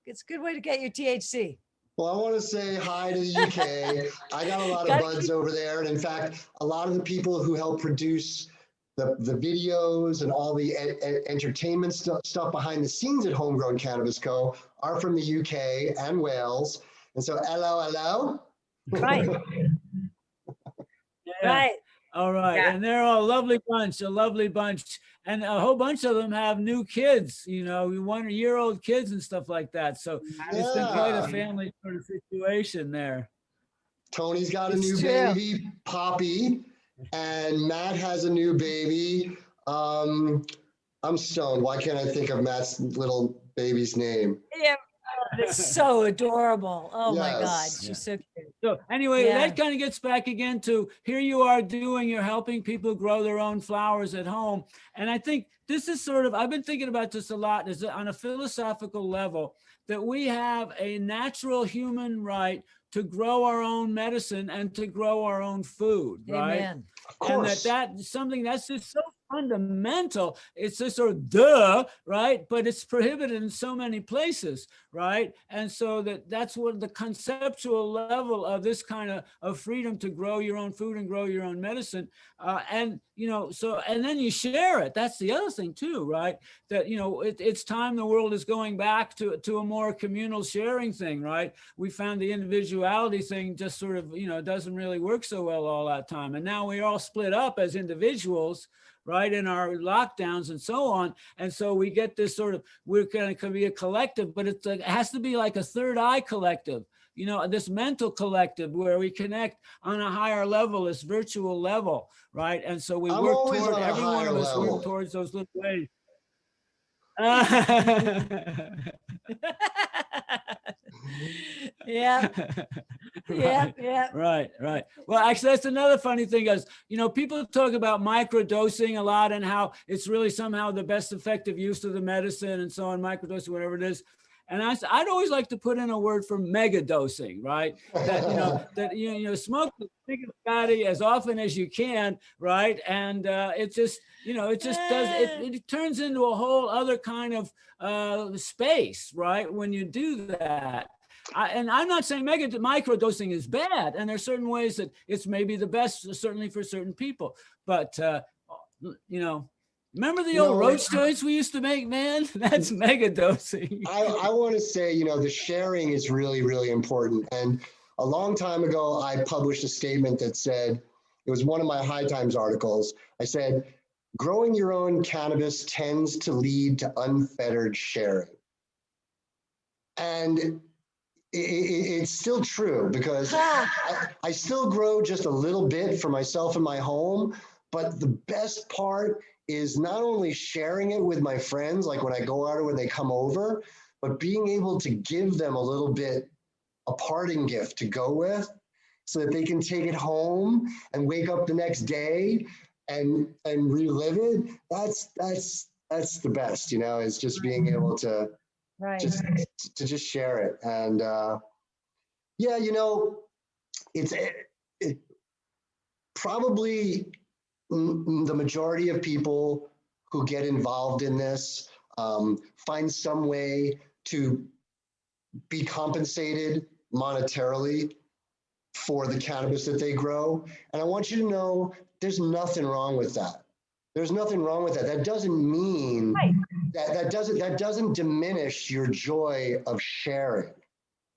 It's a good way to get your THC. Well, I want to say hi to the UK. I got a lot of buds over there. And in fact, a lot of the people who help produce the videos and all the entertainment stuff behind the scenes at Homegrown Cannabis Co. are from the UK and Wales. And so, hello. Right. Yeah. Right. All right. Yeah. And they're all a lovely bunch. And a whole bunch of them have new kids, 1-year-old kids and stuff like that. So it's been quite a family sort of situation there. Tony's got a new baby, Poppy. And Matt has a new baby. I'm stoned. Why can't I think of Matt's little baby's name? Yeah, it's so adorable. Oh my God, Yes. she's so cute. So anyway, Yeah. that kind of gets back again to here you are you're helping people grow their own flowers at home. And I think this is sort of, I've been thinking about this a lot, is on a philosophical level, that we have a natural human right to grow our own medicine and to grow our own food, right? Amen. Of And course. that's something that's just so fundamental. It's just sort of duh, right? But it's prohibited in so many places, right? And so that's what the conceptual level of this kind of freedom to grow your own food and grow your own medicine. And, you know, so, and then you share it. That's the other thing too, right? That, you know, it's time the world is going back to a more communal sharing thing, right? We found the individuality thing just sort of, you know, doesn't really work so well all that time. And now we're all split up as individuals, right, in our lockdowns and so on. And so we get this sort of, we're going to be a collective, but it has to be like a third eye collective, you know, this mental collective where we connect on a higher level, this virtual level, right? And so we I'm work always toward, on a every one higher of us level. work towards those little ways. Yeah. Yeah. Right. Well, actually, that's another funny thing is, you know, people talk about microdosing a lot and how it's really somehow the best effective use of the medicine and so on, microdosing, whatever it is. And I'd always like to put in a word for mega dosing, right? That, you know, smoke the biggest fatty as often as you can, right? And it just, you know, it just does, it turns into a whole other kind of space, right? When you do that. And I'm not saying microdosing is bad, and there's certain ways that it's maybe the best, certainly for certain people. But you know, remember the old roach joints we used to make, man? That's mega dosing. I want to say, you know, the sharing is really, really important. And a long time ago, I published a statement that said, it was one of my High Times articles. I said, growing your own cannabis tends to lead to unfettered sharing. And it's still true because I still grow just a little bit for myself in my home, but the best part is not only sharing it with my friends, like when I go out or when they come over, but being able to give them a little bit, a parting gift to go with so that they can take it home and wake up the next day and relive it. That's the best, you know, is just being able to just share it. And yeah, you know, it's probably the majority of people who get involved in this find some way to be compensated monetarily for the cannabis that they grow. And I want you to know there's nothing wrong with that. There's nothing wrong with that. That doesn't mean that doesn't diminish your joy of sharing.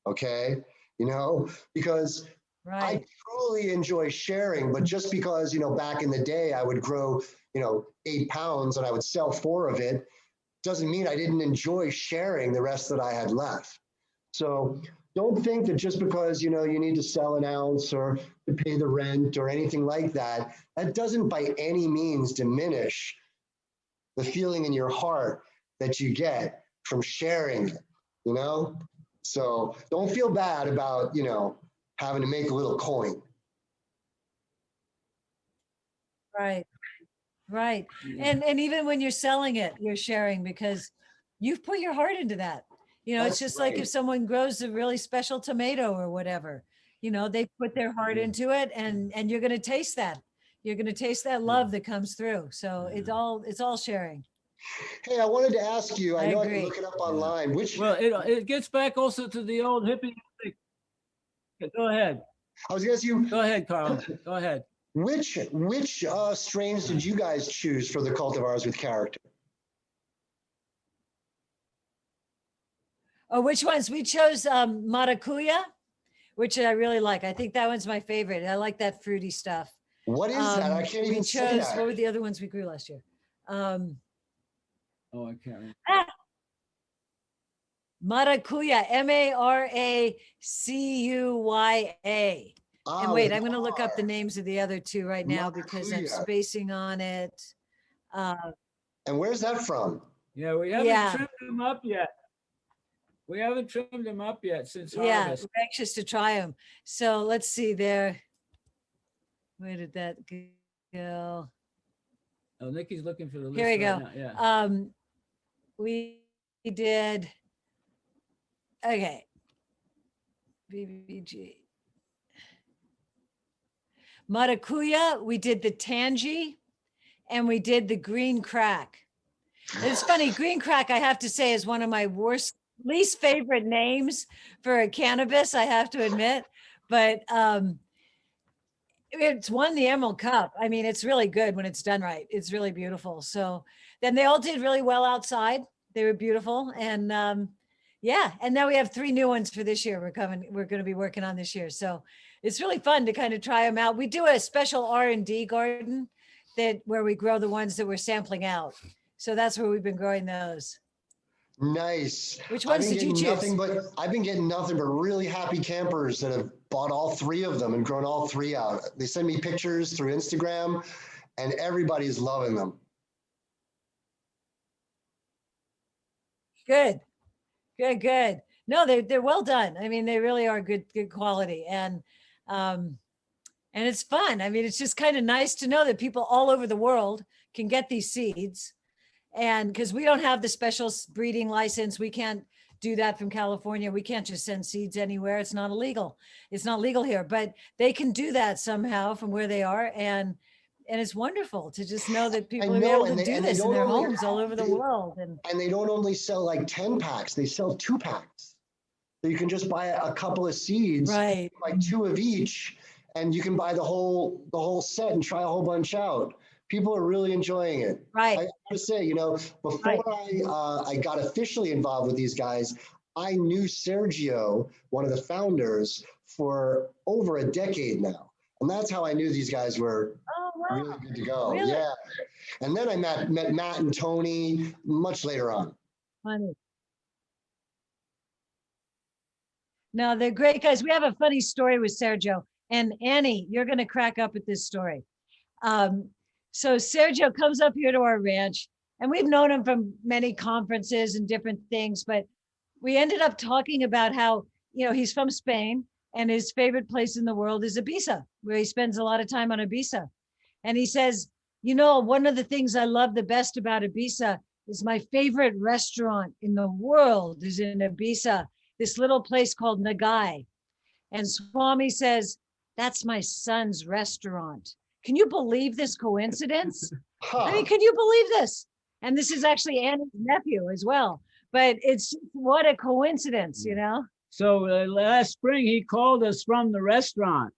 Okay, you know, because I truly enjoy sharing, but just because, you know, back in the day I would grow, you know, 8 pounds and I would sell 4 of it, doesn't mean I didn't enjoy sharing the rest that I had left. So don't think that just because, you know, you need to sell an ounce or to pay the rent or anything like that, that doesn't by any means diminish the feeling in your heart that you get from sharing it, you know? So don't feel bad about, you know, having to make a little coin. Right. And even when you're selling it, you're sharing because you've put your heart into that. You know, it's just like if someone grows a really special tomato or whatever, you know, they put their heart into it and you're going to taste that. You're going to taste that love that comes through. So it's all sharing. Hey, I wanted to ask you, I know I can look it up online. Well, it gets back also to the old hippie. Go ahead. I was going to ask you. Go ahead, Carl. Go ahead. Which strains did you guys choose for the cultivars with character? Oh, which ones? We chose Maracuya, which I really like. I think that one's my favorite. I like that fruity stuff. What is that? I can't even say that. What were the other ones we grew last year? Oh, I can't remember. Maracuya, Maracuya. And wait, I'm going to look up the names of the other two right now because I'm spacing on it. And where's that from? Yeah, we haven't Yeah. trimmed them up yet. We haven't trimmed them up yet since Yeah, harvest. we're anxious to try them. So let's see there. Where did that go? Oh, Nikki's looking for the list. Here we right go. now, Yeah. We did, okay. BBG. Maracuya, we did the tangy, and we did the green crack. And it's funny, green crack, I have to say, is one of my least favorite names for a cannabis, I have to admit. But it's won the Emerald Cup. I mean, it's really good when it's done right. It's really beautiful. So then they all did really well outside. They were beautiful. And yeah, and now we have 3 new ones for this year. We're going to be working on this year. So it's really fun to kind of try them out. We do a special R&D garden where we grow the ones that we're sampling out. So that's where we've been growing those. Nice. Which ones did you choose? I've been getting nothing but really happy campers that have bought all 3 of them and grown all 3 out. They send me pictures through Instagram and everybody's loving them. Good. No, they're well done. I mean, they really are good quality. And it's fun. I mean, it's just kind of nice to know that people all over the world can get these seeds. And because we don't have the special breeding license, we can't do that from California. We can't just send seeds anywhere. It's not illegal. It's not legal here, but they can do that somehow from where they are. And it's wonderful to just know that people are able to do this in their homes all over the world. And they don't only sell like 10 packs, they sell 2 packs. So you can just buy a couple of seeds, right? Like 2 of each, and you can buy the whole set and try a whole bunch out. People are really enjoying it. Right. I have to say, before I got officially involved with these guys, I knew Sergio, one of the founders, for over a decade now. And that's how I knew these guys were really good to go. Really? Yeah. And then I met Matt and Tony much later on. Funny. No, they're great guys. We have a funny story with Sergio. And Annie, you're going to crack up at this story. So Sergio comes up here to our ranch, and we've known him from many conferences and different things, but we ended up talking about how, he's from Spain and his favorite place in the world is Ibiza, where he spends a lot of time on Ibiza. And he says, one of the things I love the best about Ibiza is my favorite restaurant in the world is in Ibiza, this little place called Nagai. And Swami says, that's my son's restaurant. Can you believe this coincidence? I mean, can you believe this? And this is actually Annie's nephew as well. But what a coincidence, So last spring, he called us from the restaurant.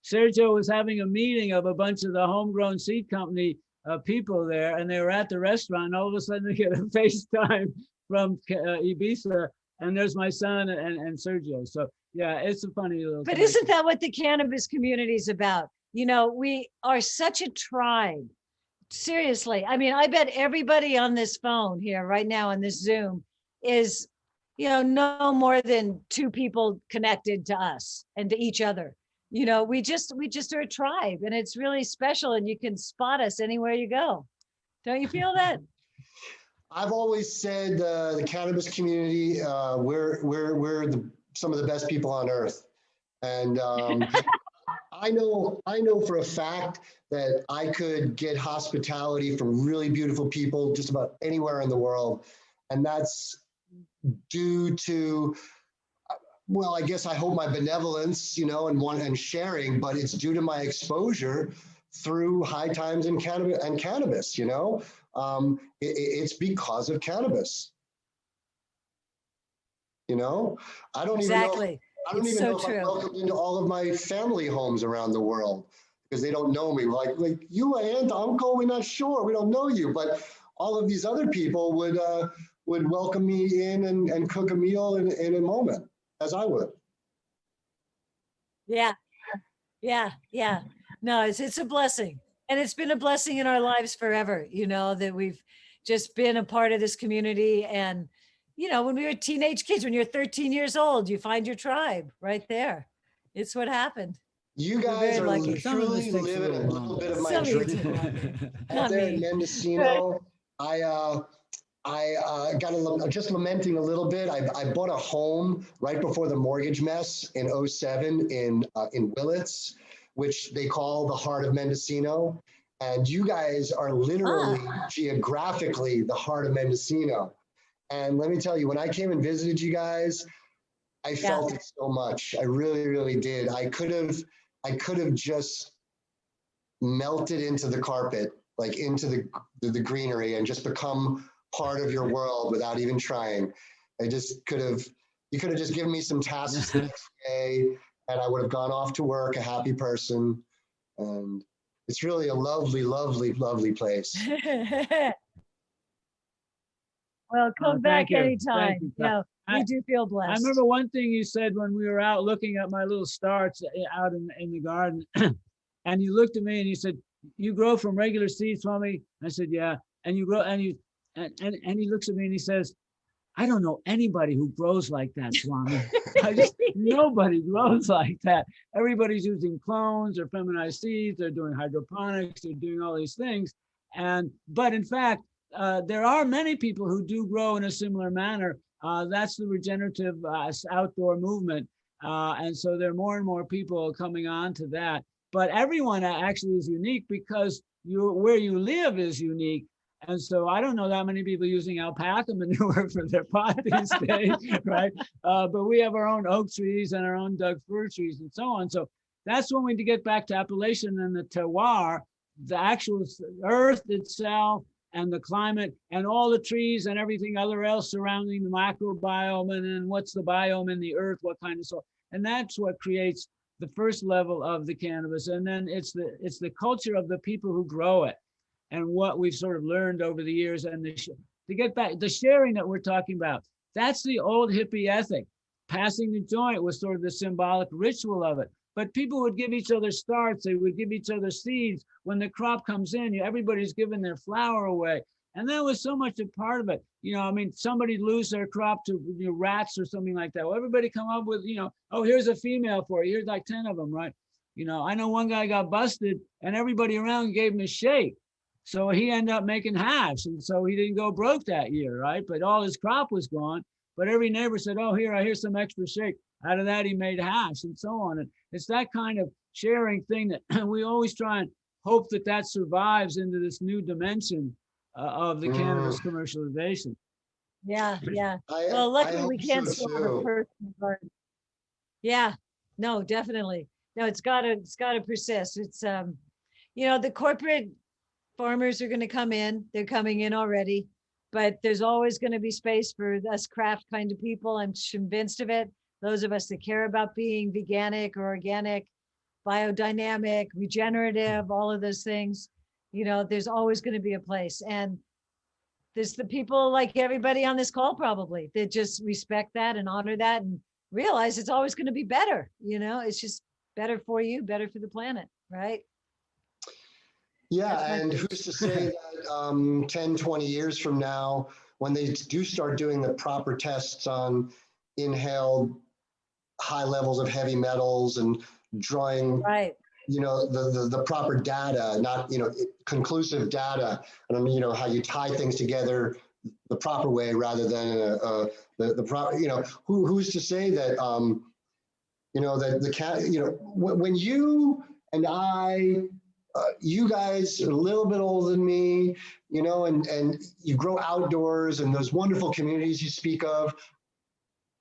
Sergio was having a meeting of a bunch of the Homegrown seed company people there, and they were at the restaurant. And all of a sudden, they get a FaceTime from Ibiza, and there's my son and Sergio. So yeah, it's a funny little. But isn't that what the cannabis community is about? We are such a tribe. Seriously. I mean, I bet everybody on this phone here right now on this Zoom is, no more than 2 people connected to us and to each other. We just are a tribe, and it's really special, and you can spot us anywhere you go. Don't you feel that? I've always said the cannabis community, we're some of the best people on earth. And I know for a fact that I could get hospitality from really beautiful people just about anywhere in the world. And that's due to, well, I guess I hope my benevolence, and sharing, but it's due to my exposure through High Times and cannabis, it's because of cannabis. I don't even know. I don't even know if I'm welcomed into all of my family homes around the world because they don't know me. Like you, aunt, uncle, we're not sure. We don't know you, but all of these other people would welcome me in and cook a meal in a moment, as I would. Yeah. No, it's a blessing, and it's been a blessing in our lives forever. That we've just been a part of this community. And when we were teenage kids, when you're 13 years old, you find your tribe right there. It's what happened. You guys are truly living a little bit of my dream. Out there in Mendocino, just lamenting a little bit. I bought a home right before the mortgage mess in 07 in Willits, which they call the heart of Mendocino. And you guys are literally geographically the heart of Mendocino. And let me tell you, when I came and visited you guys, I felt it so much. I really, really did. I could have just melted into the carpet, like into the greenery, and just become part of your world without even trying. You could have just given me some tasks the next day, and I would have gone off to work a happy person. And it's really a lovely, lovely, lovely place. Well, come back thank you. anytime. Thank you. Yeah, we do feel blessed. I remember one thing you said when we were out looking at my little starts out in the garden, and you looked at me and you said, "You grow from regular seeds, Swami?" I said, "Yeah." And you grow, and he looks at me and he says, "I don't know anybody who grows like that, Swami." Nobody grows like that. Everybody's using clones or feminized seeds. They're doing hydroponics. They're doing all these things. But in fact, there are many people who do grow in a similar manner. That's the regenerative outdoor movement. And so there are more and more people coming on to that. But everyone actually is unique because where you live is unique. And so I don't know that many people using alpaca manure for their pot these days, right? But we have our own oak trees and our own Doug fir trees and so on. So that's when we get back to appellation and the terroir, the actual earth itself and the climate and all the trees and everything other else surrounding the microbiome, and then what's the biome in the earth, what kind of soil. And that's what creates the first level of the cannabis. And then it's the culture of the people who grow it, and what we've sort of learned over the years. And to get back, the sharing that we're talking about, that's the old hippie ethic. Passing the joint was sort of the symbolic ritual of it. But people would give each other starts, they would give each other seeds. When the crop comes in, everybody's giving their flower away. And that was so much a part of it. Somebody lose their crop to rats or something like that. Well, everybody come up with, oh, here's a female for you. Here's like 10 of them, right? I know one guy got busted and everybody around gave him a shake. So he ended up making hash. And so he didn't go broke that year, right? But all his crop was gone. But every neighbor said, oh, here's some extra shake. Out of that, he made hash and so on. And it's that kind of sharing thing that we always try and hope that survives into this new dimension of the cannabis commercialization. Yeah. Well, luckily we can't still have a personal garden. Yeah, no, definitely. No, it's gotta persist. It's, the corporate farmers are going to come in. They're coming in already, but there's always going to be space for us craft kind of people. I'm convinced of it. Those of us that care about being veganic or organic, biodynamic, regenerative, all of those things, there's always going to be a place. And there's the people like everybody on this call probably that just respect that and honor that and realize it's always going to be better. It's just better for you, better for the planet, right? Yeah, and who's to say that 10, 20 years from now, when they do start doing the proper tests on inhaled high levels of heavy metals and drawing, the proper data, not, conclusive data, and how you tie things together the proper way rather than the proper, who's to say that, when you and I, you guys are a little bit older than me, and you grow outdoors and those wonderful communities you speak of.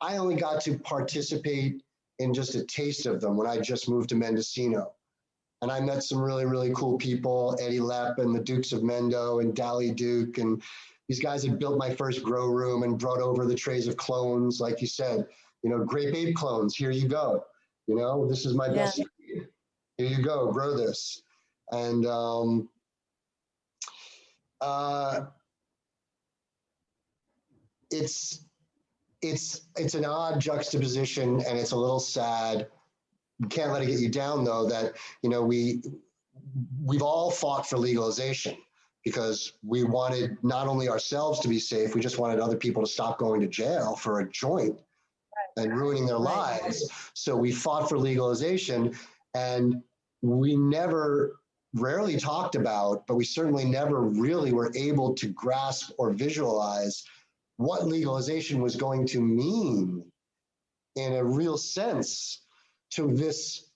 I only got to participate in just a taste of them when I just moved to Mendocino. And I met some really, really cool people, Eddie Lepp and the Dukes of Mendo and Dally Duke. And these guys had built my first grow room and brought over the trays of clones, like you said, grape ape clones, here you go. This is my best seed. Here you go, grow this. And it's an odd juxtaposition, and it's a little sad. You can't let it get you down, though, that we've all fought for legalization because we wanted not only ourselves to be safe, we just wanted other people to stop going to jail for a joint and ruining their lives. So we fought for legalization, and we never rarely talked about, but we certainly never really were able to grasp or visualize what legalization was going to mean in a real sense to this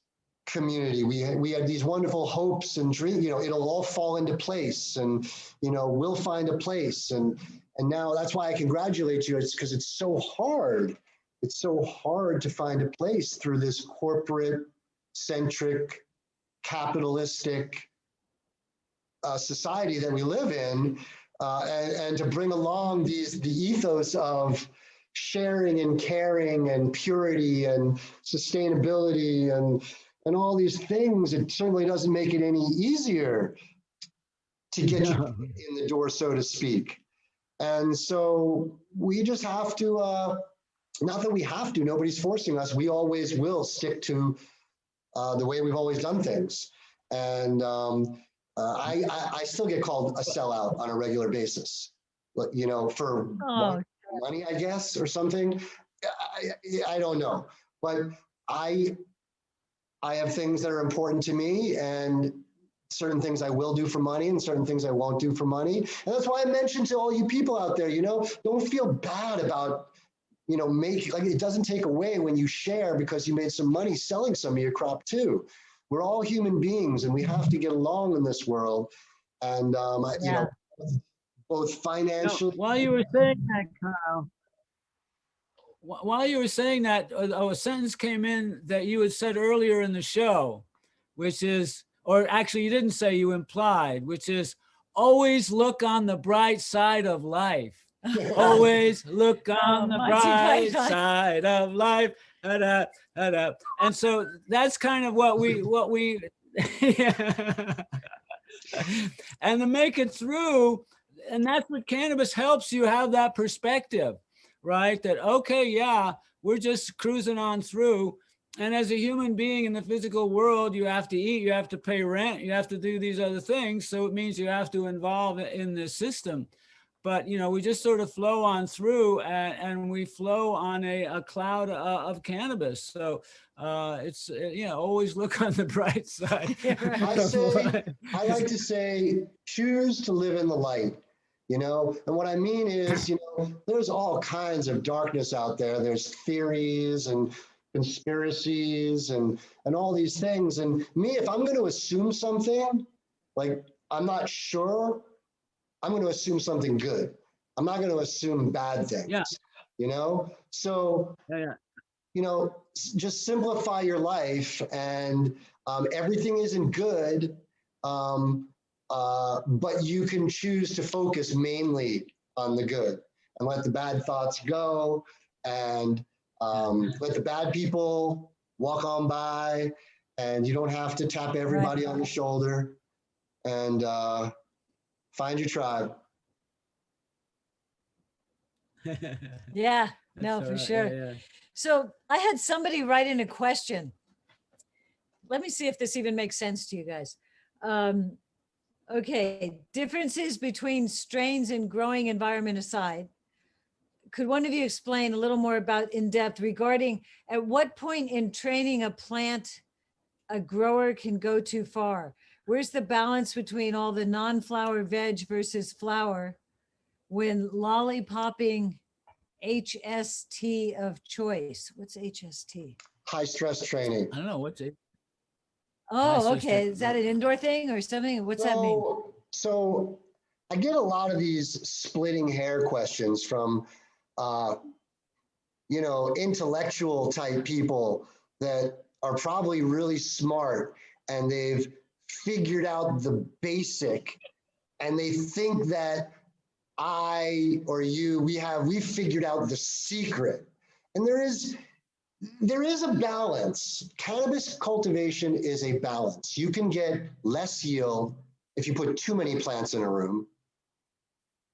community. We had these wonderful hopes and dreams, you know, it'll all fall into place and, you know, we'll find a place. And now that's why I congratulate you. It's because it's so hard. It's so hard to find a place through this corporate centric, capitalistic society that we live in, and to bring along the ethos of sharing and caring and purity and sustainability and all these things. It certainly doesn't make it any easier to get you in the door, so to speak. And so we just have to, not that we have to, nobody's forcing us. We always will stick to the way we've always done things. And I still get called a sellout on a regular basis, you know, for money, I guess, or something. I don't know, but I have things that are important to me, and certain things I will do for money and certain things I won't do for money. And that's why I mentioned to all you people out there, you know, don't feel bad about, you know, like it doesn't take away when you share because you made some money selling some of your crop too. We're all human beings and we have to get along in this world. And, you know, both financially. While you were saying that, Kyle, while you were saying that, a sentence came in that you had said earlier in the show, which is, or actually you didn't say, you implied, which is always look on the bright side of life. Always look on the bright side of life. And so that's kind of what we and to make it through, and that's what cannabis helps you have that perspective, right? That, okay, yeah, we're just cruising on through. And as a human being in the physical world, you have to eat, you have to pay rent, you have to do these other things. So it means you have to involve in this system. But, you know, we just sort of flow on through and we flow on a cloud of cannabis. So it's, you know, always look on the bright side. I like to say, choose to live in the light, you know? And what I mean is, you know, there's all kinds of darkness out there. There's theories and conspiracies and all these things. And me, if I'm going to assume something, like I'm not sure, I'm going to assume something good. I'm not going to assume bad things, you know? So, you know, just simplify your life, and everything isn't good, but you can choose to focus mainly on the good and let the bad thoughts go, and let the bad people walk on by, and you don't have to tap everybody on the shoulder, and find your tribe. Yeah, no, for sure. Yeah. So I had somebody write in a question. Let me see if this even makes sense to you guys. Okay, differences between strains and growing environment aside, could one of you explain a little more about in depth regarding at what point in training a plant a grower can go too far? Where's the balance between all the non-flower veg versus flower when lollipopping HST of choice? What's HST? High stress training. I don't know what's it. Oh, okay. Is that an indoor thing or something? What's that mean? So I get a lot of these splitting hair questions from, you know, intellectual type people that are probably really smart and they've figured out the basic, and they think that I or you, we figured out the secret. And there is a balance. Cannabis cultivation is a balance. You can get less yield if you put too many plants in a room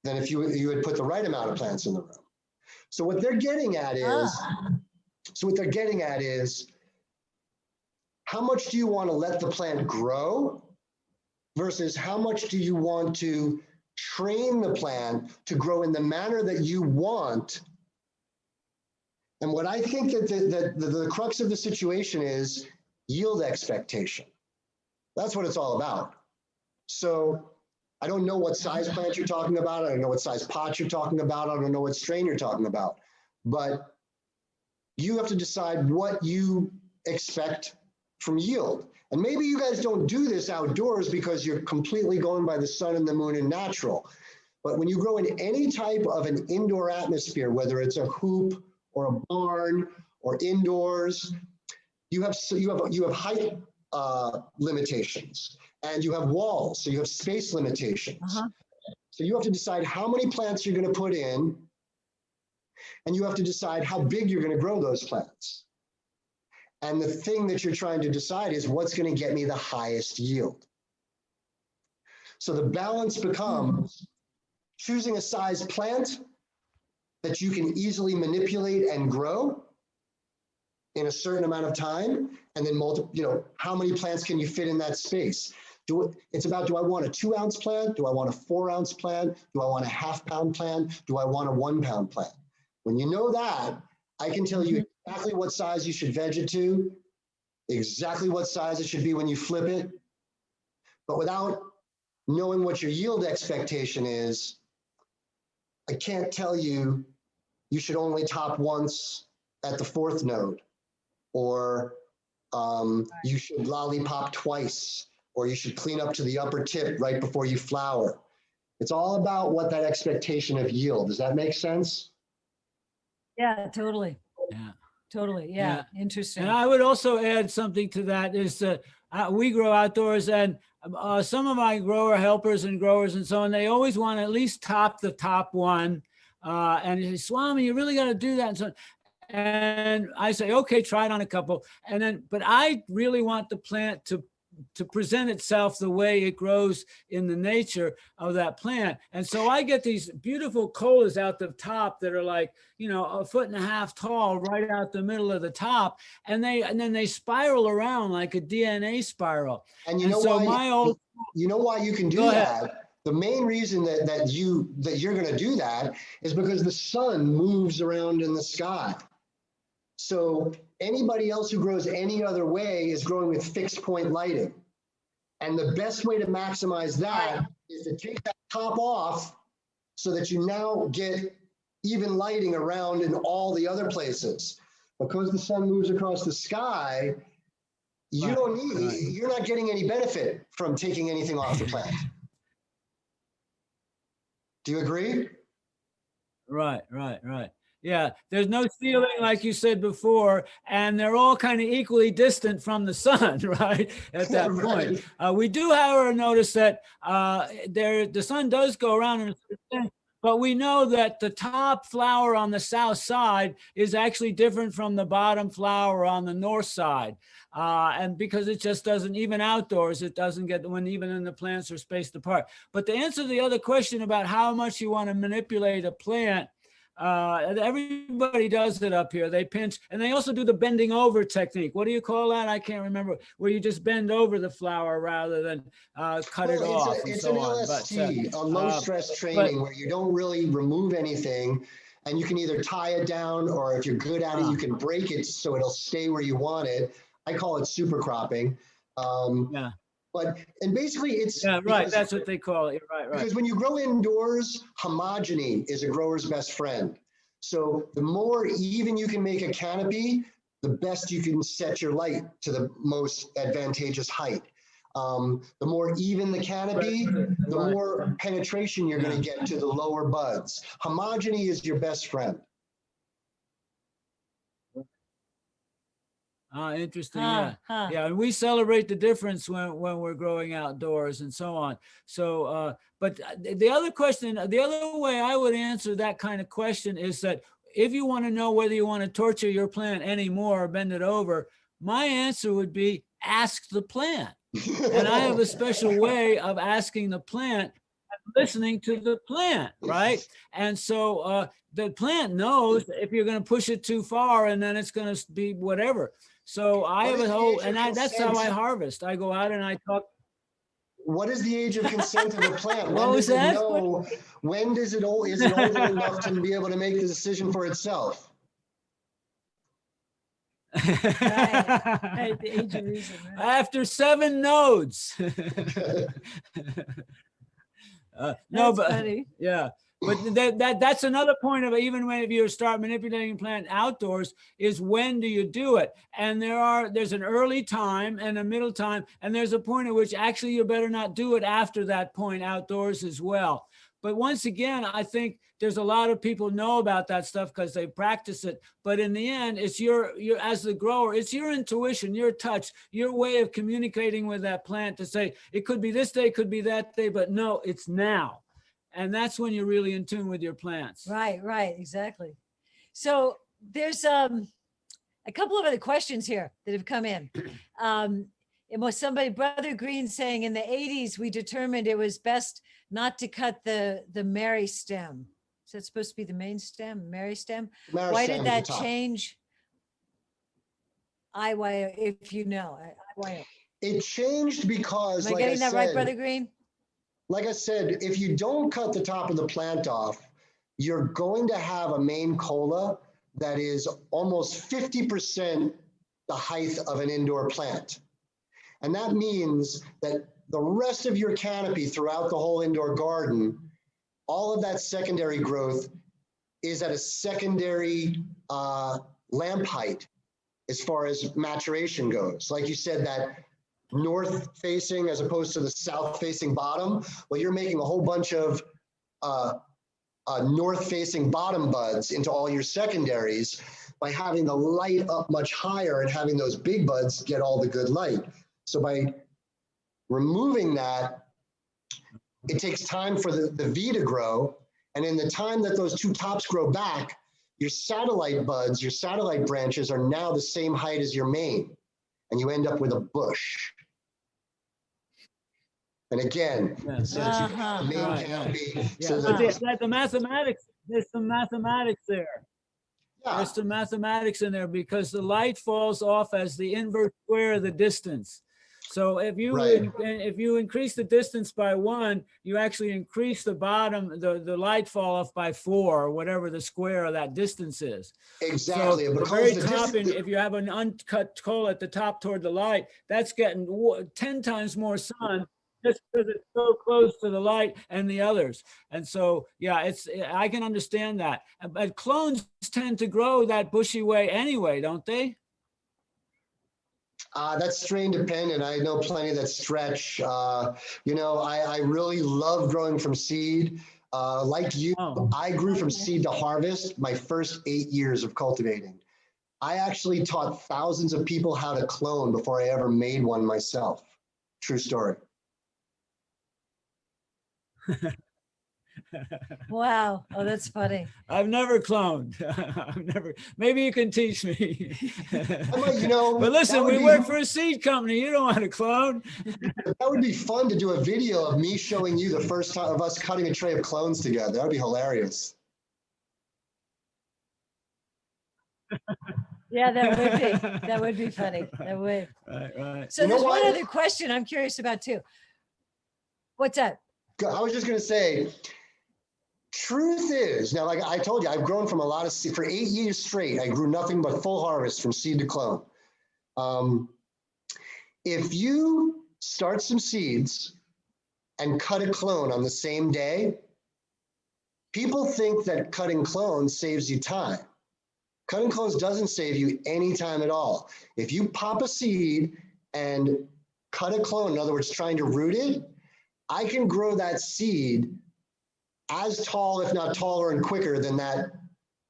than if you would put the right amount of plants in the room. So what they're getting at is, how much do you want to let the plant grow versus how much do you want to train the plant to grow in the manner that you want? And what I think that the crux of the situation is yield expectation. That's what it's all about. So I don't know what size plant you're talking about. I don't know what size pot you're talking about. I don't know what strain you're talking about. But you have to decide what you expect from yield. And maybe you guys don't do this outdoors because you're completely going by the sun and the moon and natural. But when you grow in any type of an indoor atmosphere, whether it's a hoop or a barn or indoors, you have height limitations, and you have walls, so you have space limitations. So you have to decide how many plants you're going to put in, and you have to decide how big you're going to grow those plants. And the thing that you're trying to decide is what's going to get me the highest yield. So the balance becomes choosing a size plant that you can easily manipulate and grow in a certain amount of time, and then how many plants can you fit in that space? It's about, do I want a 2 ounce plant? Do I want a 4 ounce plant? Do I want a ½ pound plant? Do I want a 1 pound plant? When you know that, I can tell you exactly what size you should veg it to, exactly what size it should be when you flip it. But without knowing what your yield expectation is, I can't tell you you should only top once at the 4th node, or you should lollipop twice, or you should clean up to the upper tip right before you flower. It's all about what that expectation of yield. Does that make sense? Yeah, totally. Yeah. Totally. Yeah. Interesting. And I would also add something to that is that we grow outdoors, and some of my grower helpers and growers and so on, they always want to at least top the top one. And they say, Swami, you really got to do that. And so, and I say, okay, try it on a couple. And then, but I really want the plant to present itself the way it grows in the nature of that plant. And so I get these beautiful colas out the top that are like, 1.5 feet tall, right out the middle of the top. And then they spiral around like a DNA spiral. And you know why you can do that? The main reason that you're going to do that is because the sun moves around in the sky. So anybody else who grows any other way is growing with fixed point lighting. And the best way to maximize that is to take that top off so that you now get even lighting around in all the other places. Because the sun moves across the sky, you're not getting any benefit from taking anything off the plant. Do you agree? Right. Yeah, there's no ceiling, like you said before, and they're all kind of equally distant from the sun, right? At that point. We do, however, notice that the sun does go around in a certain sense, but we know that the top flower on the south side is actually different from the bottom flower on the north side. And because it just doesn't, even outdoors, it doesn't get, when even in the plants are spaced apart. But to answer the other question about how much you want to manipulate a plant, everybody does it up here. They pinch, and they also do the bending over technique. What do you call that? I can't remember. Where you just bend over the flower rather than cut it off. It's an LST, a low stress training, where you don't really remove anything, and you can either tie it down, or if you're good at it, you can break it so it'll stay where you want it. I call it super cropping. And basically it's right. That's what they call it. Right. Because when you grow indoors, homogeny is a grower's best friend. So the more even you can make a canopy, the best you can set your light to the most advantageous height. The more even the canopy, the more penetration you're going to get to the lower buds. Homogeny is your best friend. Interesting. Yeah. And we celebrate the difference when we're growing outdoors and so on. So, but the other question, the other way I would answer that kind of question is that if you want to know whether you want to torture your plant anymore or bend it over, my answer would be ask the plant. And I have a special way of asking the plant, listening to the plant, right? And so the plant knows if you're going to push it too far, and then it's going to be whatever. So I have a whole, and that's how I harvest. I go out and I talk. What is the age of consent of the plant? What was that? When is it old enough to be able to make the decision for itself? Right, the age of reason. Right? After 7 nodes. No, That's but funny. yeah. But that's another point of even when if you start manipulating a plant outdoors is when do you do it? And there's an early time and a middle time, and there's a point at which actually you better not do it after that point outdoors as well. But once again, I think there's a lot of people know about that stuff because they practice it. But in the end, it's your as the grower, it's your intuition, your touch, your way of communicating with that plant to say, it could be this day, could be that day, but no, it's now. And that's when you're really in tune with your plants. Right, exactly. So there's a couple of other questions here that have come in. It was somebody, Brother Green, saying in the 80s, we determined it was best not to cut the Mary stem. Is that supposed to be the main stem, Mary stem? Why did that change? If you know. It changed because, am I getting that right, Brother Green? Like I said, if you don't cut the top of the plant off, you're going to have a main cola that is almost 50% the height of an indoor plant. And that means that the rest of your canopy throughout the whole indoor garden, all of that secondary growth is at a secondary lamp height as far as maturation goes. Like you said, that north facing as opposed to the south facing bottom. Well, you're making a whole bunch of north facing bottom buds into all your secondaries by having the light up much higher and having those big buds get all the good light. So by removing that, it takes time for the V to grow. And in the time that those two tops grow back, your satellite buds, your satellite branches are now the same height as your main. And you end up with a bush. And again, so that you have the main canopy. So that the mathematics, there's some mathematics there. Yeah. There's some mathematics in there because the light falls off as the inverse square of the distance. So if you increase the distance by 1, you actually increase the bottom, the light fall off by 4, or whatever the square of that distance is. Exactly. So the very top, if you have an uncut coal at the top toward the light, that's getting 10 times more sun just because it's so close to the light and the others. And so, yeah, I can understand that. But clones tend to grow that bushy way anyway, don't they? That's strain dependent. I know plenty that stretch. I really love growing from seed. Like you, I grew from seed to harvest my first 8 years of cultivating. I actually taught thousands of people how to clone before I ever made one myself. True story. Wow. Oh, that's funny. I've never cloned. Maybe you can teach me. But listen, we work for a seed company. You don't want to clone. That would be fun to do a video of me showing you the first time of us cutting a tray of clones together. That would be hilarious. Yeah, that would be. That would be funny. That would. Right. So there's one other question I'm curious about too. What's that? I was just going to say, truth is, now, like I told you, I've grown from a lot of seed. For 8 years straight, I grew nothing but full harvest from seed to clone. If you start some seeds and cut a clone on the same day, people think that cutting clones saves you time. Cutting clones doesn't save you any time at all. If you pop a seed and cut a clone, in other words, trying to root it, I can grow that seed as tall, if not taller and quicker than that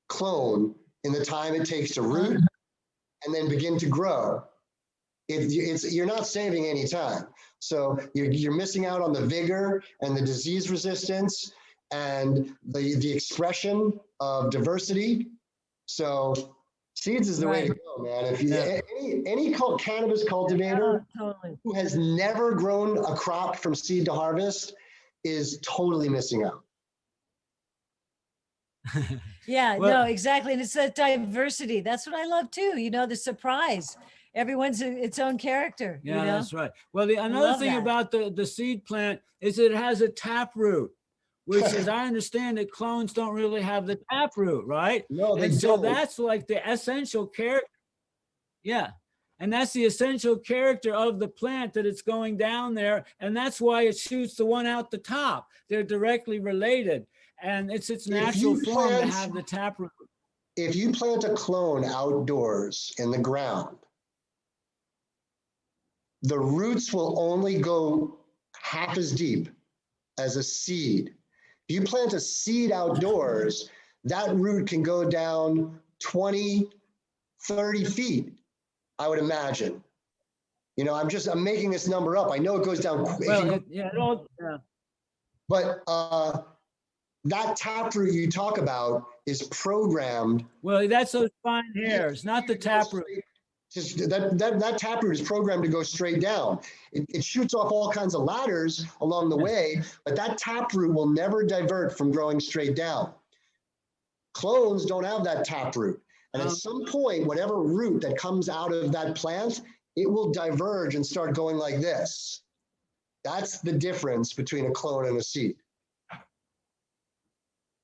clone in the time it takes to root and then begin to grow. You're not saving any time. So you're missing out on the vigor and the disease resistance and the expression of diversity. So seeds is the way to go, man. If you any cannabis cultivator who has never grown a crop from seed to harvest is totally missing out. Yeah, no, exactly. And it's that diversity. That's what I love too. You know, the surprise. Everyone's its own character. Yeah, you know? that's right. Well, another thing about the seed plant is it has a tap root, which as I understand it, clones don't really have the tap root, right? No, they and so don't. that's like the essential character. Yeah. And that's the essential character of the plant, that it's going down there. And that's why it shoots the one out the top. They're directly related. And it's its natural form to have the taproot. If you plant a clone outdoors in the ground, the roots will only go half as deep as a seed. If you plant a seed outdoors, that root can go down 20, 30 feet, I would imagine. You know, I'm making this number up. I know it goes down. Well, But that taproot you talk about is programmed. Well, that's those fine hairs, not the taproot. Just that taproot is programmed to go straight down. It shoots off all kinds of ladders along the way, but that taproot will never divert from growing straight down. Clones don't have that taproot. And at some point, whatever root that comes out of that plant, it will diverge and start going like this. That's the difference between a clone and a seed.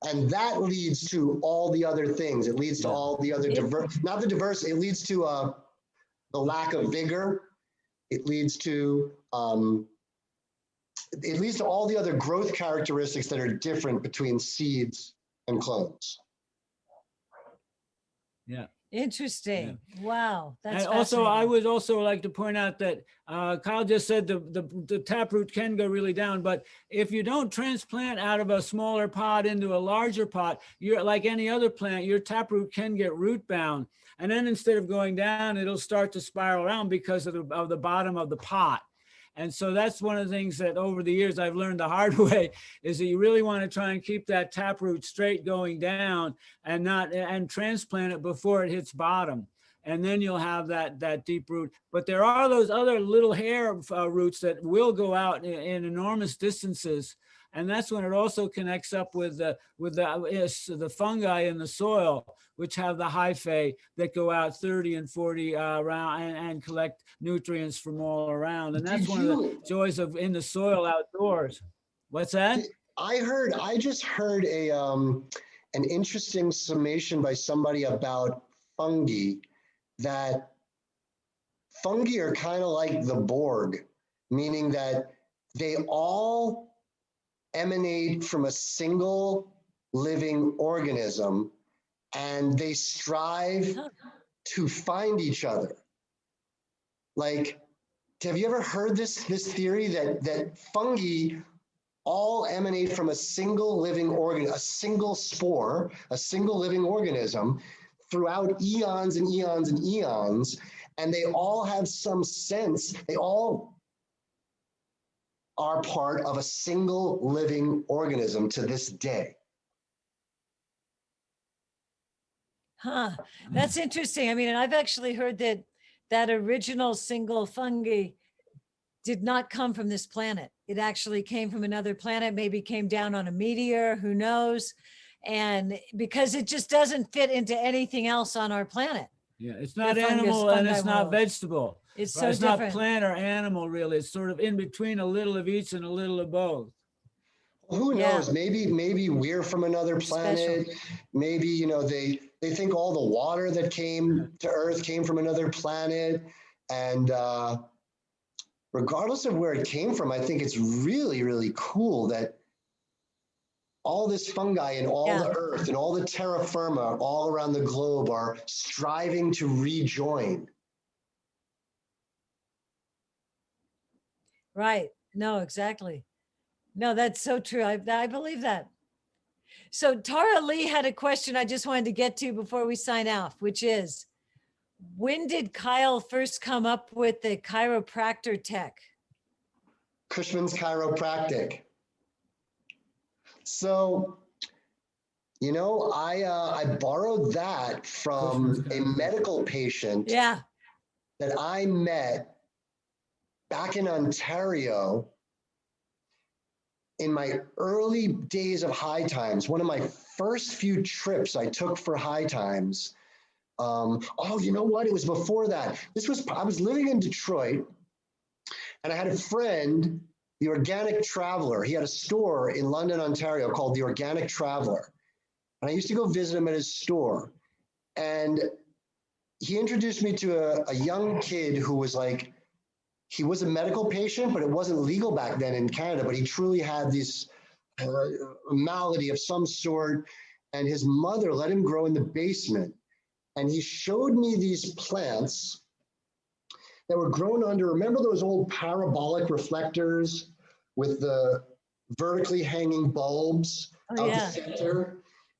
And that leads to all the other things. It leads to all the other it leads to the lack of vigor. It leads to all the other growth characteristics that are different between seeds and clones. Yeah. Interesting. Yeah. Wow. That's and also, I would also like to point out that Kyle just said the taproot can go really down, but if you don't transplant out of a smaller pot into a larger pot, you're like any other plant, your taproot can get root bound. And then instead of going down, it'll start to spiral around because of the bottom of the pot. And so that's one of the things that over the years I've learned the hard way, is that you really want to try and keep that taproot straight going down and transplant it before it hits bottom. And then you'll have that deep root. But there are those other little hair roots that will go out in enormous distances. And that's when it also connects up with the fungi in the soil, which have the hyphae that go out 30 and 40 around and collect nutrients from all around. And that's one of the joys of in the soil outdoors. What's that? I just heard an interesting summation by somebody about fungi, that fungi are kind of like the Borg, meaning that they all emanate from a single living organism, and they strive to find each other. Like, have you ever heard this theory that fungi all emanate from a single living a single spore, a single living organism throughout eons and eons and eons, and they all have some sense, they all are part of a single living organism to this day. Huh, that's interesting. I mean, and I've actually heard that original single fungi did not come from this planet. It actually came from another planet, maybe came down on a meteor, who knows? And because it just doesn't fit into anything else on our planet. Yeah, it's not animal and it's not vegetable. It's so it's different. not plant or animal, really. It's sort of in between, a little of each and a little of both. Who knows? Yeah. Maybe we're from another planet. Special. Maybe, you know, they think all the water that came to Earth came from another planet. And regardless of where it came from, I think it's really, really cool that all this fungi and all the Earth and all the terra firma all around the globe are striving to rejoin. Right. No, exactly. No, that's so true. I believe that. So Tara Lee had a question I just wanted to get to before we sign off, which is, when did Kyle first come up with the chiropractor tech? Kushman's Chiropractic. So, you know, I borrowed that from a medical patient that I met back in Ontario in my early days of High Times. One of my first few trips I took for High Times. Oh, you know what? It was before that. I was living in Detroit, and I had a friend, the Organic Traveler. He had a store in London, Ontario called the Organic Traveler. And I used to go visit him at his store. And he introduced me to a young kid who was like, he was a medical patient, but it wasn't legal back then in Canada, but he truly had this malady of some sort. And his mother let him grow in the basement. And he showed me these plants that were grown under, remember those old parabolic reflectors with the vertically hanging bulbs out the center?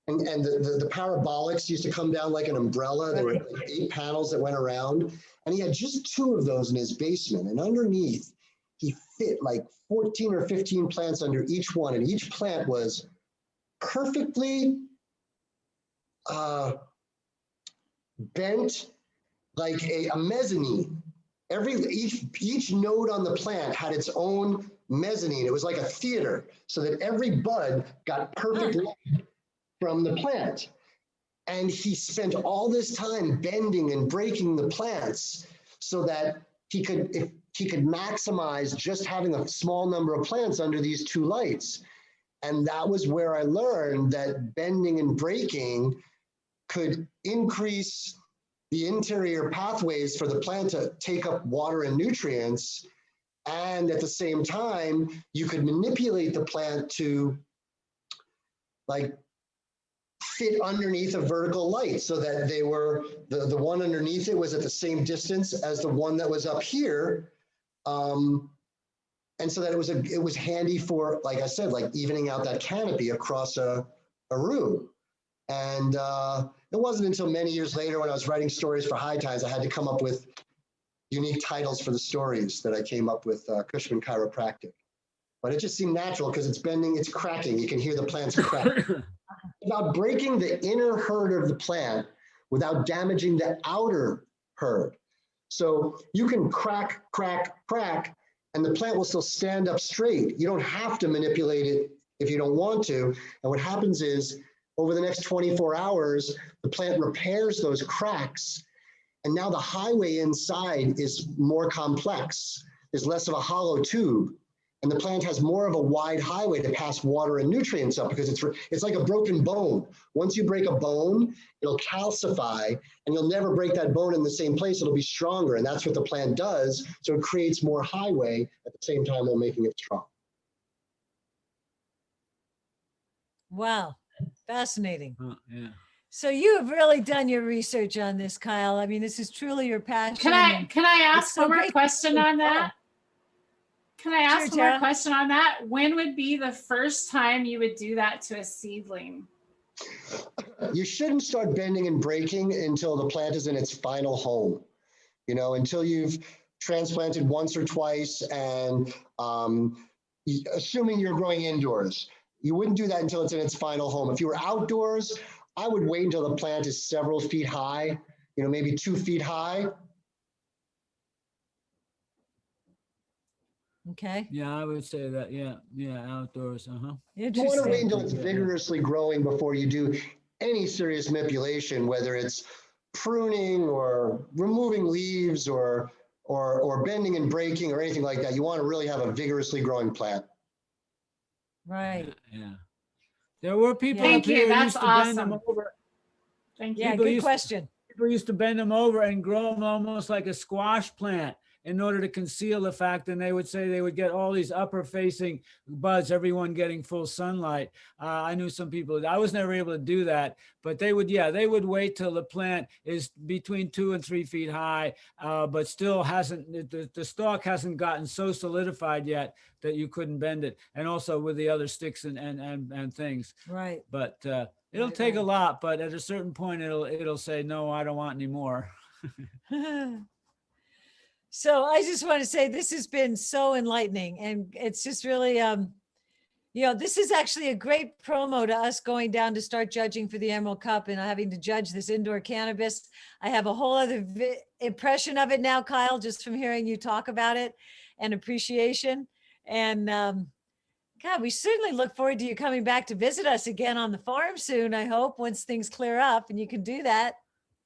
And the parabolics used to come down like an umbrella. There were like 8 panels that went around. And he had just 2 of those in his basement. And underneath, he fit like 14 or 15 plants under each one. And each plant was perfectly bent like a mezzanine. Each node on the plant had its own mezzanine. It was like a theater, so that every bud got perfect light from the plant. And he spent all this time bending and breaking the plants so that he could maximize just having a small number of plants under these 2 lights. And that was where I learned that bending and breaking could increase the interior pathways for the plant to take up water and nutrients. And at the same time, you could manipulate the plant to like fit underneath a vertical light so that they were, the one underneath it was at the same distance as the one that was up here. And so that it was handy for, like I said, like evening out that canopy across a room. And it wasn't until many years later when I was writing stories for High Times, I had to come up with unique titles for the stories that I came up with, Kushman Chiropractic. But it just seemed natural because it's bending, it's cracking. You can hear the plants crack. About breaking the inner herd of the plant without damaging the outer herd. So you can crack, and the plant will still stand up straight. You don't have to manipulate it if you don't want to. And what happens is, over the next 24 hours, the plant repairs those cracks. And now the highway inside is more complex. There's less of a hollow tube. And the plant has more of a wide highway to pass water and nutrients up because it's like a broken bone. Once you break a bone, it'll calcify and you'll never break that bone in the same place. It'll be stronger. And that's what the plant does. So it creates more highway at the same time while making it strong. Wow. Fascinating. Yeah. So you have really done your research on this, Kyle. I mean, this is truly your passion. Can I ask one more question on that? Can I ask one more question on that? When would be the first time you would do that to a seedling? You shouldn't start bending and breaking until the plant is in its final home. You know, until you've transplanted once or twice and assuming you're growing indoors. You wouldn't do that until it's in its final home. If you were outdoors, I would wait until the plant is several feet high, you know, maybe 2 feet high. Okay. Yeah, I would say that. Yeah, outdoors. You want to wait until it's vigorously growing before you do any serious manipulation, whether it's pruning or removing leaves or bending and breaking or anything like that. You want to really have a vigorously growing plant. Right. Yeah. There were people. Thank you. That's awesome. Bend them over. Thank you. Yeah, good question. People used to bend them over and grow them almost like a squash plant in order to conceal the fact. And they would say they would get all these upper facing buds, everyone getting full sunlight. I knew some people, I was never able to do that, but they would wait till the plant is between 2 and 3 feet high, but still the stalk hasn't gotten so solidified yet that you couldn't bend it. And also with the other sticks and things. Right. But it'll take a lot, but at a certain point it'll say, no, I don't want any more. So I just want to say this has been so enlightening, and it's just really, this is actually a great promo to us going down to start judging for the Emerald Cup and having to judge this indoor cannabis. I have a whole other impression of it now, Kyle, just from hearing you talk about it, and appreciation. And God, we certainly look forward to you coming back to visit us again on the farm soon, I hope, once things clear up and you can do that.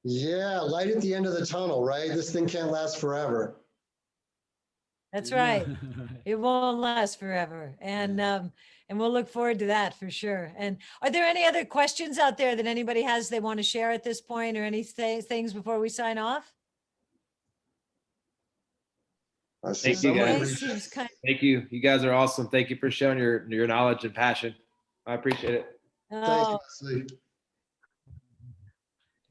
Yeah, light at the end of the tunnel, right? This thing can't last forever. That's right. It won't last forever. And And we'll look forward to that for sure. And are there any other questions out there that anybody has they want to share at this point, or any things before we sign off? Thank you guys. Thank you. You guys are awesome. Thank you for showing your knowledge and passion. I appreciate it. Oh.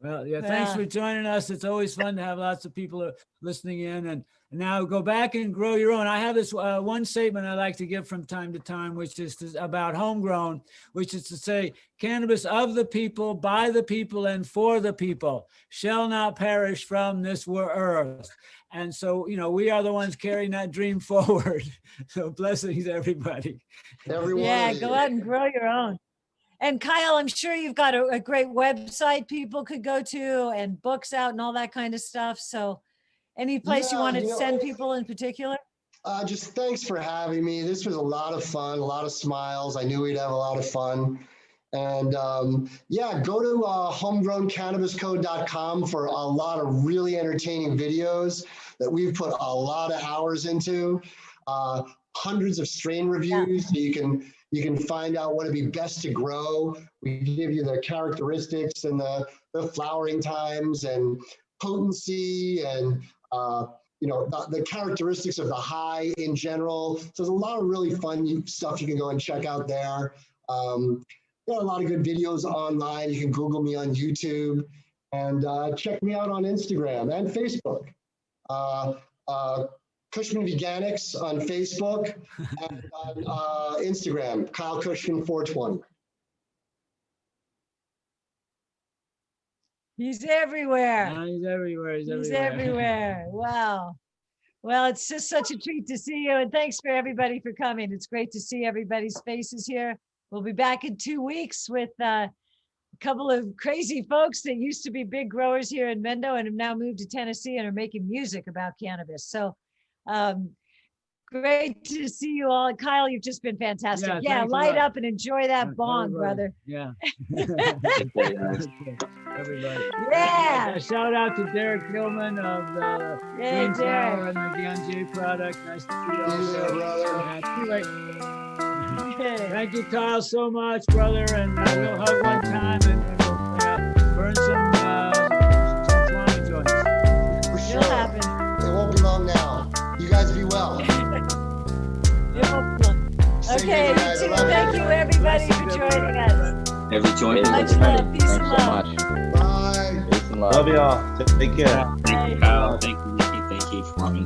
Well, yeah, thanks for joining us. It's always fun to have lots of people listening in. And now go back and grow your own. I have this one statement I like to give from time to time, which is about Homegrown, which is to say, cannabis of the people, by the people, and for the people shall not perish from this earth. And so, you know, we are the ones carrying that dream forward. So blessings, everybody. Yeah, go out and grow your own. And Kyle, I'm sure you've got a great website people could go to, and books out and all that kind of stuff. So any place you wanted to send people in particular? Just thanks for having me. This was a lot of fun, a lot of smiles. I knew we'd have a lot of fun. And yeah, go to homegrowncannabisco.com for a lot of really entertaining videos that we've put a lot of hours into. Hundreds of strain reviews, so you can find out what would be best to grow. We give you the characteristics and the flowering times and potency and you know, the characteristics of the high in general. So there's a lot of really fun stuff you can go and check out there. There are a lot of good videos online. You can Google me on YouTube, and check me out on Instagram and Facebook. Kushman Veganics on Facebook, and on Instagram, Kyle Kushman 420. He's everywhere. He's everywhere. He's everywhere. Wow. Well, it's just such a treat to see you. And thanks for everybody for coming. It's great to see everybody's faces here. We'll be back in 2 weeks with a couple of crazy folks that used to be big growers here in Mendo and have now moved to Tennessee and are making music about cannabis. So great to see you all. Kyle, you've just been fantastic. Yeah, light up and enjoy that bong, brother. Yeah. Everybody. Yeah. Shout out to Derek Gilman of the Green Flower and the Ganja product. Nice to see you all there, brother. Thank you, Kyle, so much, brother. And we'll hug one time and we'll burn some Swami joints. For sure. It won't be long now. You guys be well. Okay, you too. Thank you, everybody, for joining us. Every joint. Much love. Peace and love. So much. Bye. Peace and love. Love y'all. Take care. Thank you, Kyle. Thank you, Nikki. Thank you, Swami.